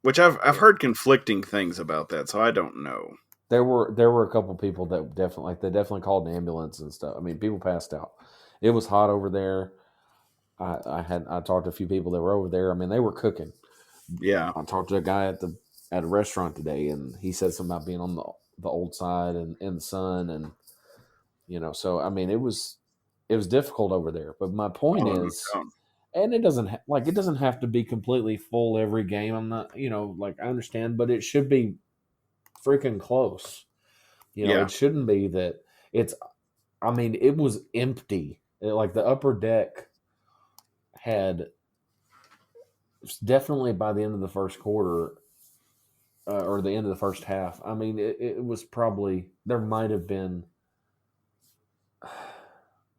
which I've heard conflicting things about that, so I don't know. there were a couple people that they definitely called an ambulance and stuff. I mean, people passed out. It was hot over there. I talked to a few people that were over there. I mean, they were cooking. Yeah, I talked to a guy at a restaurant today, and he said something about being on the old side and in the sun, and So I mean, it was difficult over there. But my point oh, no is, doubt. and it doesn't have to be completely full every game. I'm not, like I understand, but it should be freaking close. Yeah, It shouldn't be that it's. I mean, it was empty. Like the upper deck had definitely by the end of the first quarter or the end of the first half. I mean, it was probably there might have been.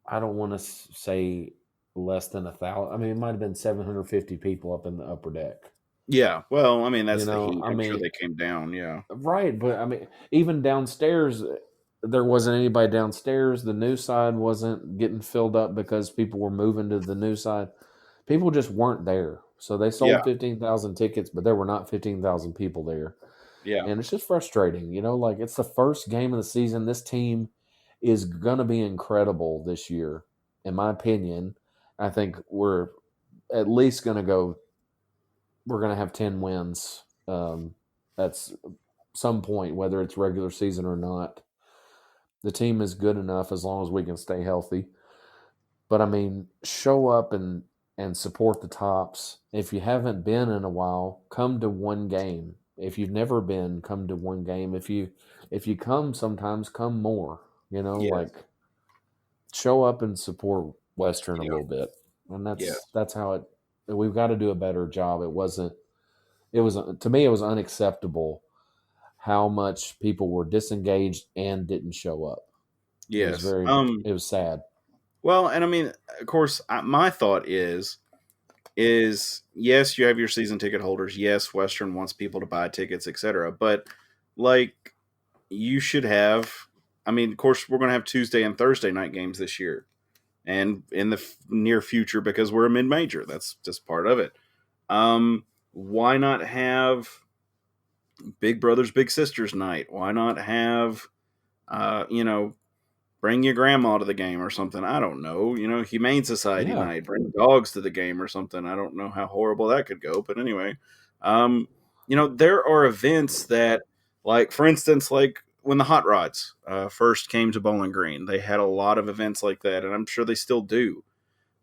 I don't want to say less than 1,000. I mean, it might have been 750 people up in the upper deck. yeah. Well, I mean, that's the heat. I I'm sure mean, they came down. Yeah, right, but I mean, even downstairs, there wasn't anybody downstairs. The new side wasn't getting filled up because people were moving to the new side. People just weren't there. So they yeah, sold 15,000 tickets, but there were not 15,000 people there. yeah, And it's just frustrating, like it's the first game of the season. This team is going to be incredible this year, in my opinion. I think we're at least going to go, we're going to have 10 wins. That's some point, whether it's regular season or not. The team is good enough as long as we can stay healthy. But I mean, show up and support the Tops. If you haven't been in a while, come to one game. If you've never been, come to one game. If you come sometimes, come more. yes, Like show up and support Western a yeah, little bit. And yes, that's how it we've got to do a better job. It was to me it was unacceptable how much people were disengaged and didn't show up. yes. It was sad. Well, and I mean, of course, my thought is yes, you have your season ticket holders. Yes, Western wants people to buy tickets, etc. But like, you should have. I mean, of course, we're going to have Tuesday and Thursday night games this year, and in the near future because we're a mid major. That's just part of it. Why not have Big Brothers Big Sisters night? Why not have, uh, you know, bring your grandma to the game or something? I don't know. Humane Society Yeah. night. Bring dogs to the game or something. I don't know how horrible that could go, but anyway, there are events that, like, for instance, like when the Hot Rods first came to Bowling Green, they had a lot of events like that, and I'm sure they still do.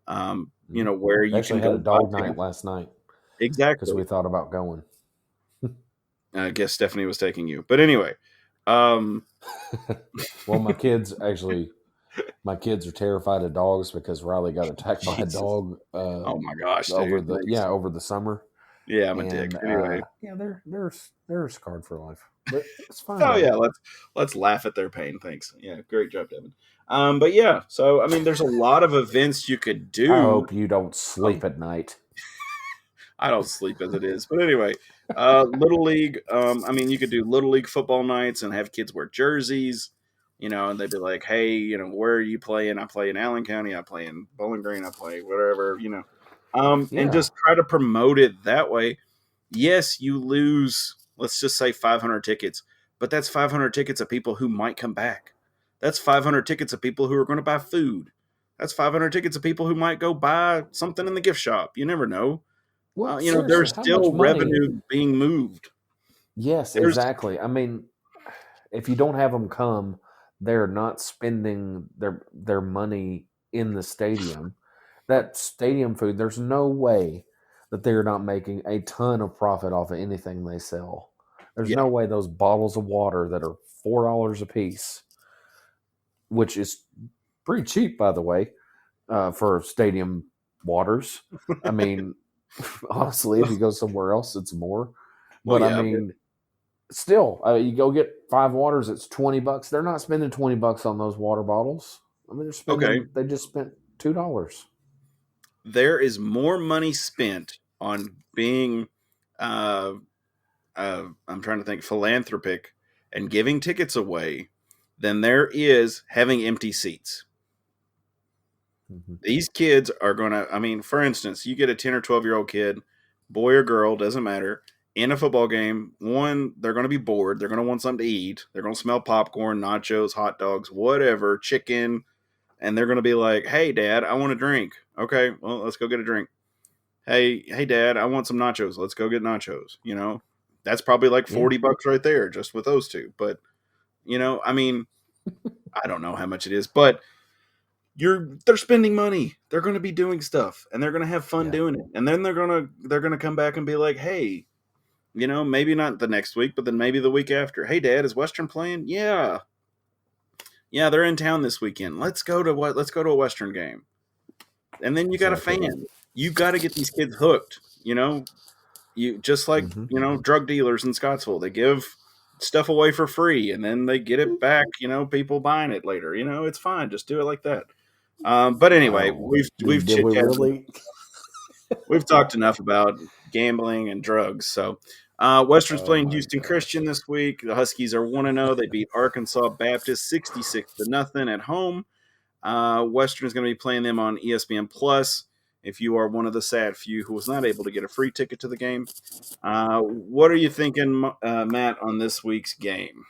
Where They you actually can had go a buy dog night tickets. last night because Exactly. we thought about going. I guess Stephanie was taking you, but anyway. Um, Well, my kids are terrified of dogs because Riley got attacked by a Jesus. dog Oh my gosh, over dude. the summer. Yeah, I'm a dick. And Anyway. yeah, they're scarred for life, but it's fine. Oh though. yeah, let's laugh at their pain. Thanks. Yeah, great job, Devin. But yeah, so I mean, there's a lot of events you could I do. hope you don't sleep at night. I don't sleep as it is, but anyway, little league. I mean, you could do little league football nights and have kids wear jerseys. And they'd be like, "Hey, where are you playing? I play in Allen County. I play in Bowling Green. I play whatever. And Yeah. just try to promote it that way. Yes, you lose. Let's just say 500 tickets, but that's 500 tickets of people who might come back. That's 500 tickets of people who are going to buy food. That's 500 tickets of people who might go buy something in the gift shop. You never know. Well, There's seriously, how much still money? revenue being moved. Yes, There's exactly. I mean, if you don't have them come, they're not spending their money in the stadium. That stadium food, there's no way that they're not making a ton of profit off of anything they sell. There's yeah, no way those bottles of water that are $4 a piece, which is pretty cheap, by the way, for stadium waters. I mean, honestly, if you go somewhere else, it's more. well, But I yeah, but mean, still, you go get 5 waters, it's $20. They're not spending $20 on those water bottles. I mean, okay. they just spent $2. There is more money spent on being, uh, I'm trying to think, philanthropic and giving tickets away than there is having empty seats. Mm-hmm. These kids are going to, I mean, for instance, you get a 10 or 12-year-old kid, boy or girl, doesn't matter, in a football game. One, they're going to be bored. They're going to want something to eat. They're going to smell popcorn, nachos, hot dogs, whatever, chicken. And they're going to be like, "Hey, Dad, I want a drink." Okay, well, let's go get a drink. Hey, Dad, I want some nachos. Let's go get nachos. That's probably like Yeah, $40 right there just with those two. But, I mean, I don't know how much it is, but they're spending money. They're going to be doing stuff and they're going to have fun yeah, doing it. And then they're going to come back and be like, "Hey, maybe not the next week, but then maybe the week after. Hey, Dad, is Western playing?" "Yeah. Yeah, they're in town this weekend. Let's go to a Western game." And then you got a exactly. fan. You got to get these kids hooked. You just like Mm-hmm. drug dealers in Scottsville. They give stuff away for free, and then they get it back. People buying it later. It's fine. Just do it like that. But anyway, Oh, we've did chit we chatted. really? We've talked enough about gambling and drugs. So, Western's Oh playing my Houston gosh. Christian this week. The Huskies are 1-0. They beat Arkansas Baptist 66-0 at home. Western is going to be playing them on ESPN Plus. If you are one of the sad few who was not able to get a free ticket to the game, what are you thinking, Matt, on this week's game?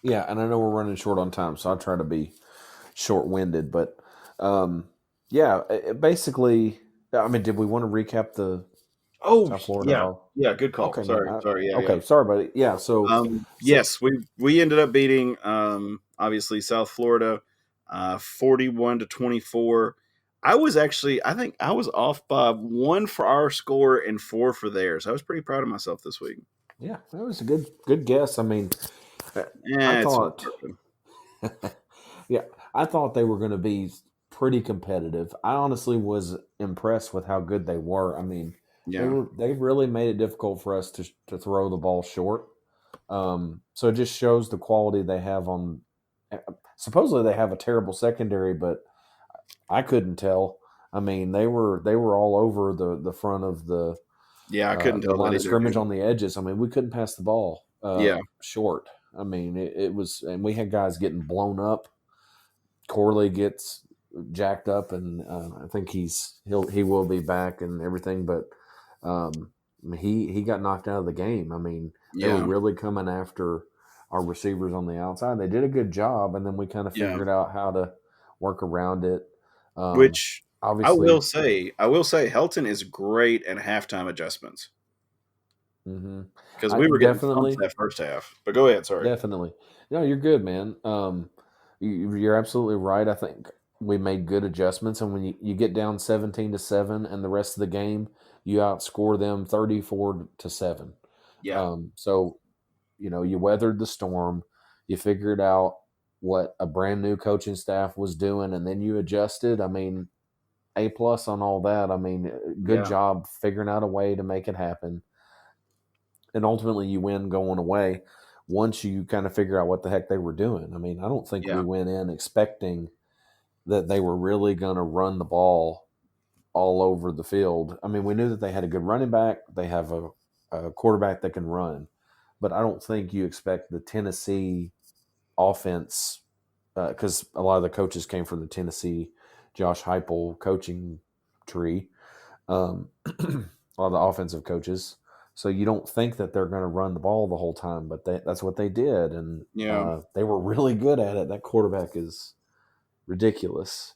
Yeah, and I know we're running short on time, so I'll try to be short-winded. But yeah, basically, I mean, did we want to recap the Oh, South Florida yeah, Hall? yeah, good call. Okay, man. Sorry, yeah, yeah. Okay, sorry, buddy. Yeah, so Yes, we ended up beating obviously South Florida 41-24. I think I was off by 1 for our score and 4 for theirs. I was pretty proud of myself this week. yeah, that was a good guess. I mean, I Yeah, it's thought, yeah, I thought they were going to be pretty competitive. I honestly was impressed with how good they were. I mean, yeah, they really made it difficult for us to throw the ball short. So it just shows the quality they have on. Supposedly they have a terrible secondary, but I couldn't tell. I mean, they were all over the front of yeah. I couldn't the tell that line of either. scrimmage on the edges. I mean, we couldn't pass the ball Yeah, short. I mean, it was, and we had guys getting blown up. Corley gets jacked up, and I think he will be back and everything, but he got knocked out of the game. I mean, they were yeah, really coming after our receivers on the outside. They did a good job, and then we kind of yeah. figured out how to work around it. Which Obviously, I will say, Helton is great at halftime adjustments hmm because I we were getting thumped definitely that first half. But go ahead, sorry. Definitely. No, you're good, man. You're absolutely right. I think we made good adjustments, and when you get down 17-7, and the rest of the game, you outscore them 34-7. Yeah, So you weathered the storm. You figured out what a brand new coaching staff was doing, and then you adjusted. I mean, A+ on all that. I mean, good Yeah. job figuring out a way to make it happen. And ultimately, you win going away once you kind of figure out what the heck they were doing. I mean, I don't think we Yeah. went in expecting that they were really going to run the ball all over the field. I mean, we knew that they had a good running back. They have a quarterback that can run. But I don't think you expect the Tennessee offense, because a lot of the coaches came from the Tennessee Josh Heupel coaching tree, a lot of the offensive coaches. So you don't think that they're going to run the ball the whole time, but that's what they did, and Yeah. they were really good at it. That quarterback is ridiculous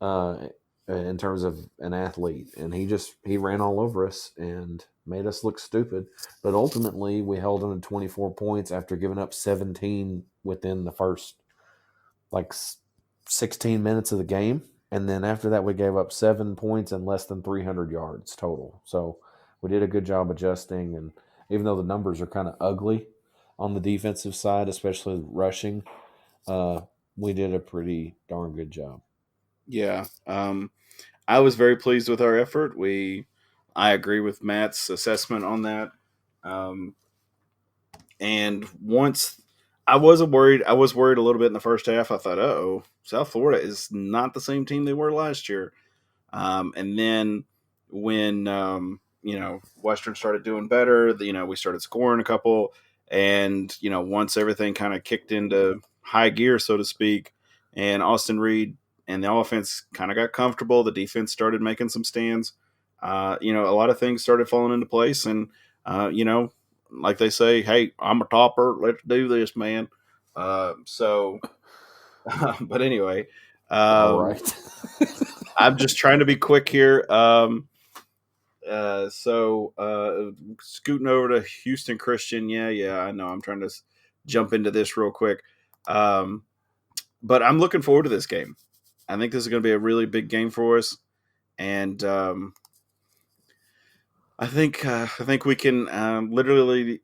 in terms of an athlete, and he ran all over us and made us look stupid. But ultimately, we held them to 24 points after giving up 17 within the first 16 minutes of the game. And then after that, we gave up 7 points and less than 300 yards total. So we did a good job adjusting. And even though the numbers are kind of ugly on the defensive side, especially rushing, we did a pretty darn good job. Yeah. I was very pleased with our effort. I agree with Matt's assessment on that. And once I was worried a little bit in the first half. I thought, South Florida is not the same team they were last year. And then when Western started doing better, we started scoring a couple, and once everything kind of kicked into high gear, so to speak, and Austin Reed and the offense kind of got comfortable, the defense started making some stands. A lot of things started falling into place, and like they say, hey, I'm a topper. Let's do this, man. So, but anyway, All right. I'm just trying to be quick here. Scooting over to Houston Christian. Yeah, I know. I'm trying to jump into this real quick. But I'm looking forward to this game. I think this is going to be a really big game for us. And I think we can literally,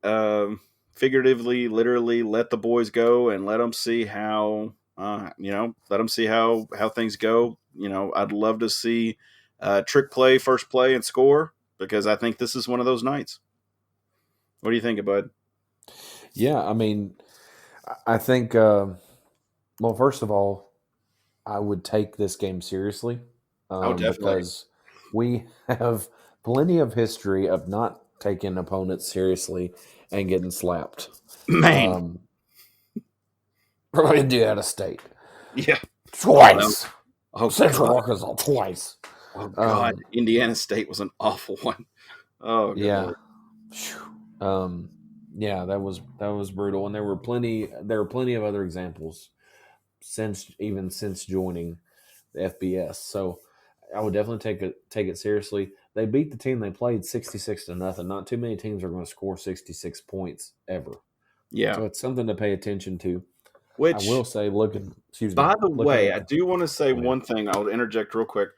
figuratively, literally let the boys go and let them see how how things go. I'd love to see trick play, first play, and score, because I think this is one of those nights. What do you think, bud? Yeah, I mean, I think, well, first of all, I would take this game seriously, Oh, definitely. because we have plenty of history of not taking opponents seriously and getting slapped. Man. From Indiana State Yeah. twice, Oh, Central God. Arkansas twice. Oh, God. Indiana State was an awful one. Oh, good Yeah. Lord. Yeah, that was brutal, and there were plenty of other examples since joining the FBS. So I would definitely take it seriously. They beat the team they played 66-0. Not too many teams are going to score 66 points ever. Yeah. So it's something to pay attention to. I Which, will say, by the way, I at do want to say go ahead. one thing. I'll interject real quick.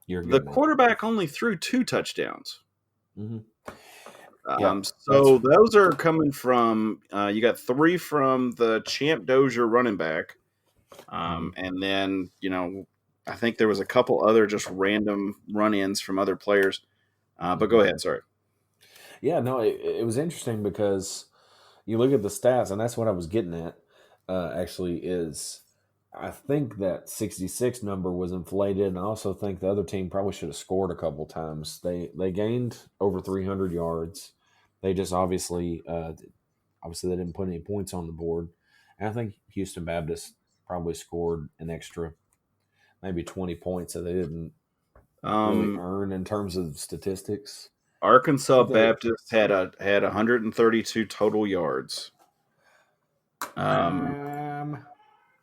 You're The good, man. quarterback only threw 2 touchdowns. Mm-hmm. So those are coming from you got 3 from the Champ Dozier running back, and then I think there was a couple other just random run-ins from other players. But go ahead, sorry. Yeah, no, it was interesting because you look at the stats, and that's what I was getting at. Actually, is I think that 66 number was inflated, and I also think the other team probably should have scored a couple times. They gained over 300 yards. They just obviously they didn't put any points on the board. And I think Houston Baptist probably scored an extra maybe 20 points that they didn't really earn in terms of statistics. Arkansas Baptist had 132 total yards.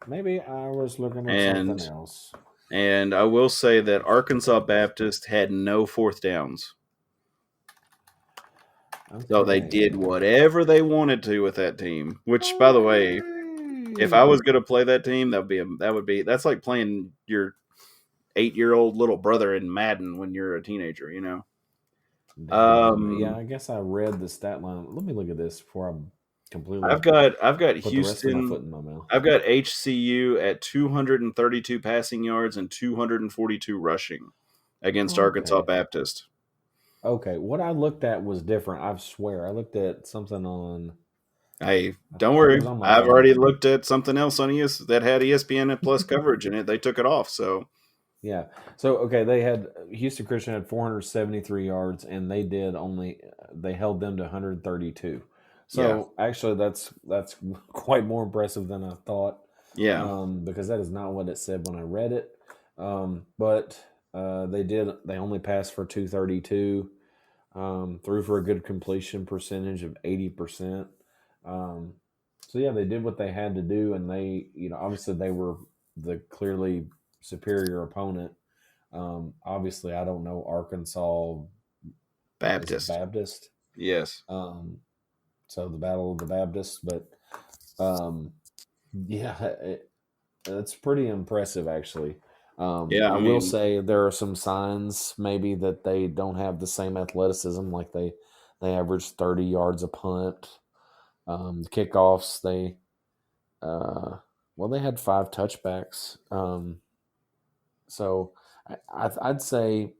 Maybe I was looking at something else. And I will say that Arkansas Baptist had no 4th downs. Okay. So they did whatever they wanted to with that team. Which, by the way, if I was going to play that team, that's like playing your 8-year-old little brother in Madden when you're a teenager. Yeah, I guess I read the stat line. Let me look at this before I'm completely. I've got put Houston. The rest of my foot in my mouth. I've got HCU at 232 passing yards and 242 rushing. against Arkansas Okay. Baptist. Okay. What I looked at was different. I swear. I looked at something on. Hey, I don't thought it worry. was on my I've already phone. looked at something else on that had ESPN and Plus coverage in it. They took it off. So Yeah. So okay, they had Houston Christian had 473 yards, and they held them to 132. yeah, So actually, that's quite more impressive than I thought, yeah, because that is not what it said when I read it. But they only passed for 232, threw for a good completion percentage of 80%. Um, so yeah, they did what they had to do, and obviously they were the clearly superior opponent. Obviously, I don't know Arkansas. Is it Baptist. Baptist? Yes, Um, so the Battle of the Baptists, but um, yeah, it's pretty impressive actually. yeah. I I will mean, say there are some signs maybe that they don't have the same athleticism. Like they average 30 yards a punt. The kickoffs uh, they had 5 touchbacks. So I'd say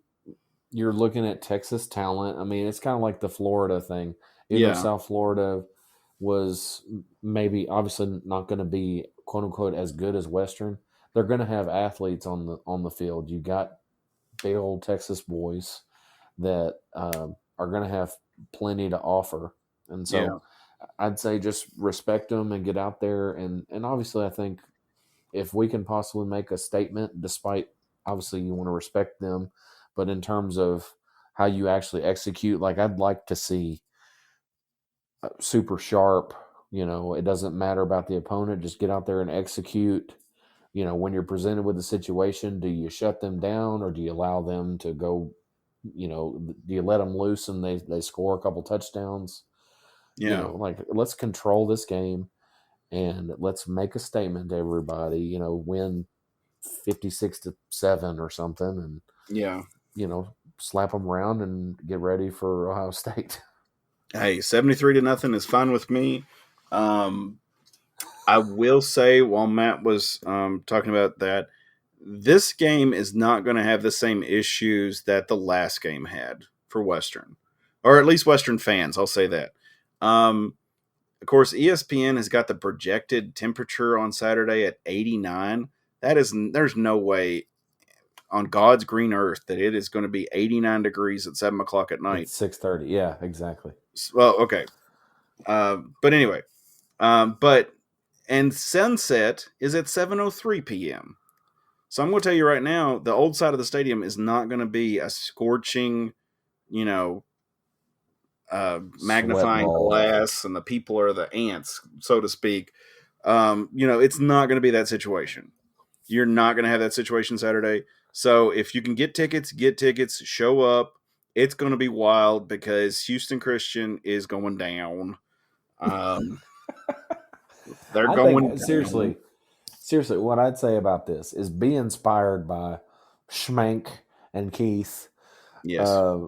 you're looking at Texas talent. I mean, it's kind of like the Florida thing. Even though yeah, South Florida was maybe obviously not going to be quote unquote as good as Western, they're going to have athletes on the field. You got big old Texas boys that are going to have plenty to offer, and yeah, so I'd say just respect them and get out there and obviously I think if we can possibly make a statement, despite obviously you want to respect them, but in terms of how you actually execute, like I'd like to see super sharp. It doesn't matter about the opponent. Just get out there and execute. When you're presented with a situation, do you shut them down or do you allow them to go? Do you let them loose and they score a couple touchdowns? yeah, Like let's control this game and let's make a statement to everybody. Win 56-7 or something, and yeah. slap them around and get ready for Ohio State. Hey, 73 to nothing is fine with me. Um, I will say, while Matt was talking about that, this game is not going to have the same issues that the last game had for Western, or at least Western fans. I'll say that. Um, of course, ESPN has got the projected temperature on Saturday at 89. There's no way on God's green earth that it is going to be 89 degrees at 7 o'clock at At night. 6:30, yeah, exactly. Well, okay. But anyway, but and sunset is at 7:03 p.m. So I'm going to tell you right now, the old side of the stadium is not going to be a scorching, you know, Sweat magnifying ball. glass, and the people are the ants, so to speak. It's not going to be that situation. You're not going to have that situation Saturday. So if you can get tickets, show up. It's going to be wild because Houston Christian is going down. Um, they're I going think down. seriously, what I'd say about this is be inspired by Schmank and Keith Yes. uh,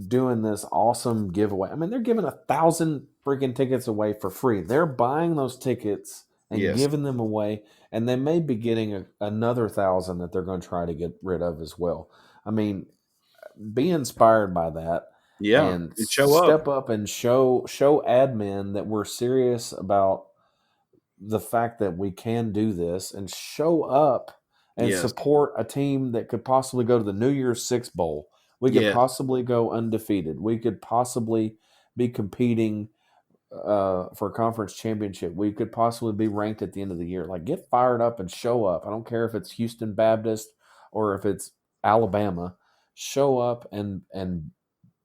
doing this awesome giveaway. I mean, they're giving 1,000 freaking tickets away for free. They're buying those tickets and Yes. giving them away, and they may be getting another 1,000 that they're going to try to get rid of as well. I mean, be inspired by that Yeah. and And show up. step up and show admin that we're serious about the fact that we can do this and show up and Yes. support a team that could possibly go to the New Year's Six Bowl. We could Yes. possibly go undefeated. We could possibly be competing for a conference championship. We could possibly be ranked at the end of the year. Like, get fired up and show up. I don't care if it's Houston Baptist or if it's Alabama. Show up and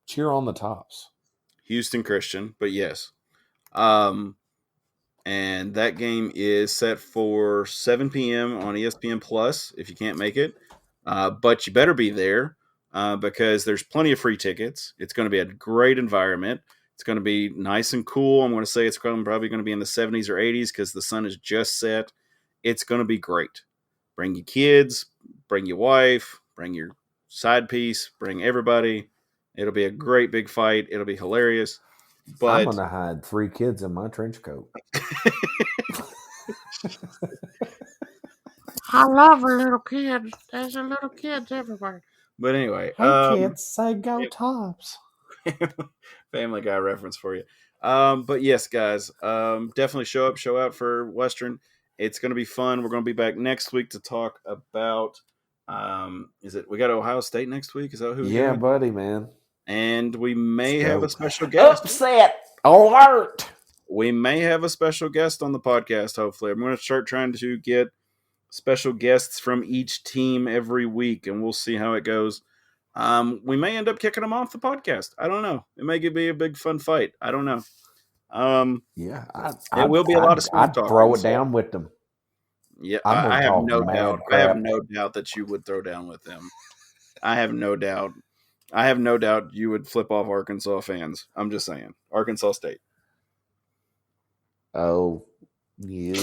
cheer on the tops. Houston Christian, but yes. Um, and that game is set for 7 p.m. on ESPN Plus if you can't make it. But you better be there because there's plenty of free tickets. It's going to be a great environment. It's going to be nice and cool. I'm going to say it's probably going to be in the 70s or 80s because the sun is just set. It's going to be great. Bring your kids, bring your wife, bring your side piece, bring everybody. It'll be a great big fight. It'll be hilarious. I'm But gonna hide 3 kids in my trench coat. I love a little kid. There's a little kids everywhere. But anyway, Hey kids, say go Tops. Family Guy reference for you. But yes, guys, definitely show up, show out for Western. It's going to be fun. We're going to be back next week to talk about. We got Ohio State next week? Is that who? Yeah, buddy, man. And we may Let's have go. a special guest. Upset alert. We may have a special guest on the podcast. Hopefully, I'm going to start trying to get special guests from each team every week, and we'll see how it goes. We may end up kicking them off the podcast. I don't know. It may be a big fun fight. I don't know. It will be a lot of smart talk. I'd throw it down with them. Yeah, I have no doubt. I have no doubt that you would throw down with them. I have no doubt. I have no doubt you would flip off Arkansas fans. I'm just saying. Arkansas State. Oh, yeah.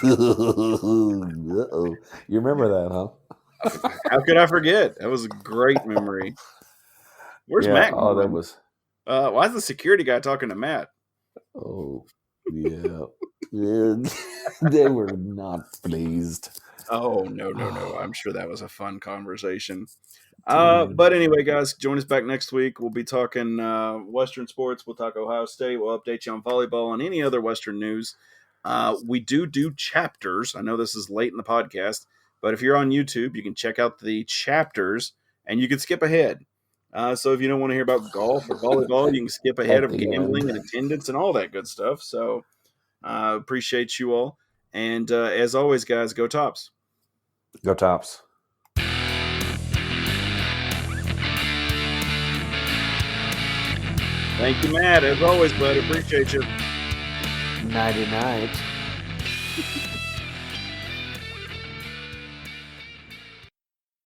Uh-oh. You remember that, huh? How could I forget? That was a great memory. Where's Matt? Oh, that was. Why is the security guy talking to Matt? Oh, yeah. They were not pleased. Oh, no. I'm sure that was a fun conversation. But anyway, guys, join us back next week. We'll be talking Western sports. We'll talk Ohio State. We'll update you on volleyball and any other Western news. We do chapters. I know this is late in the podcast, but if you're on YouTube, you can check out the chapters and you can skip ahead. So if you don't want to hear about golf or volleyball, you can skip ahead of gambling and attendance and all that good stuff. So appreciate you all. And as always, guys, go Tops. Go Tops. Thank you, Matt. As always, bud. Appreciate you. Nighty night.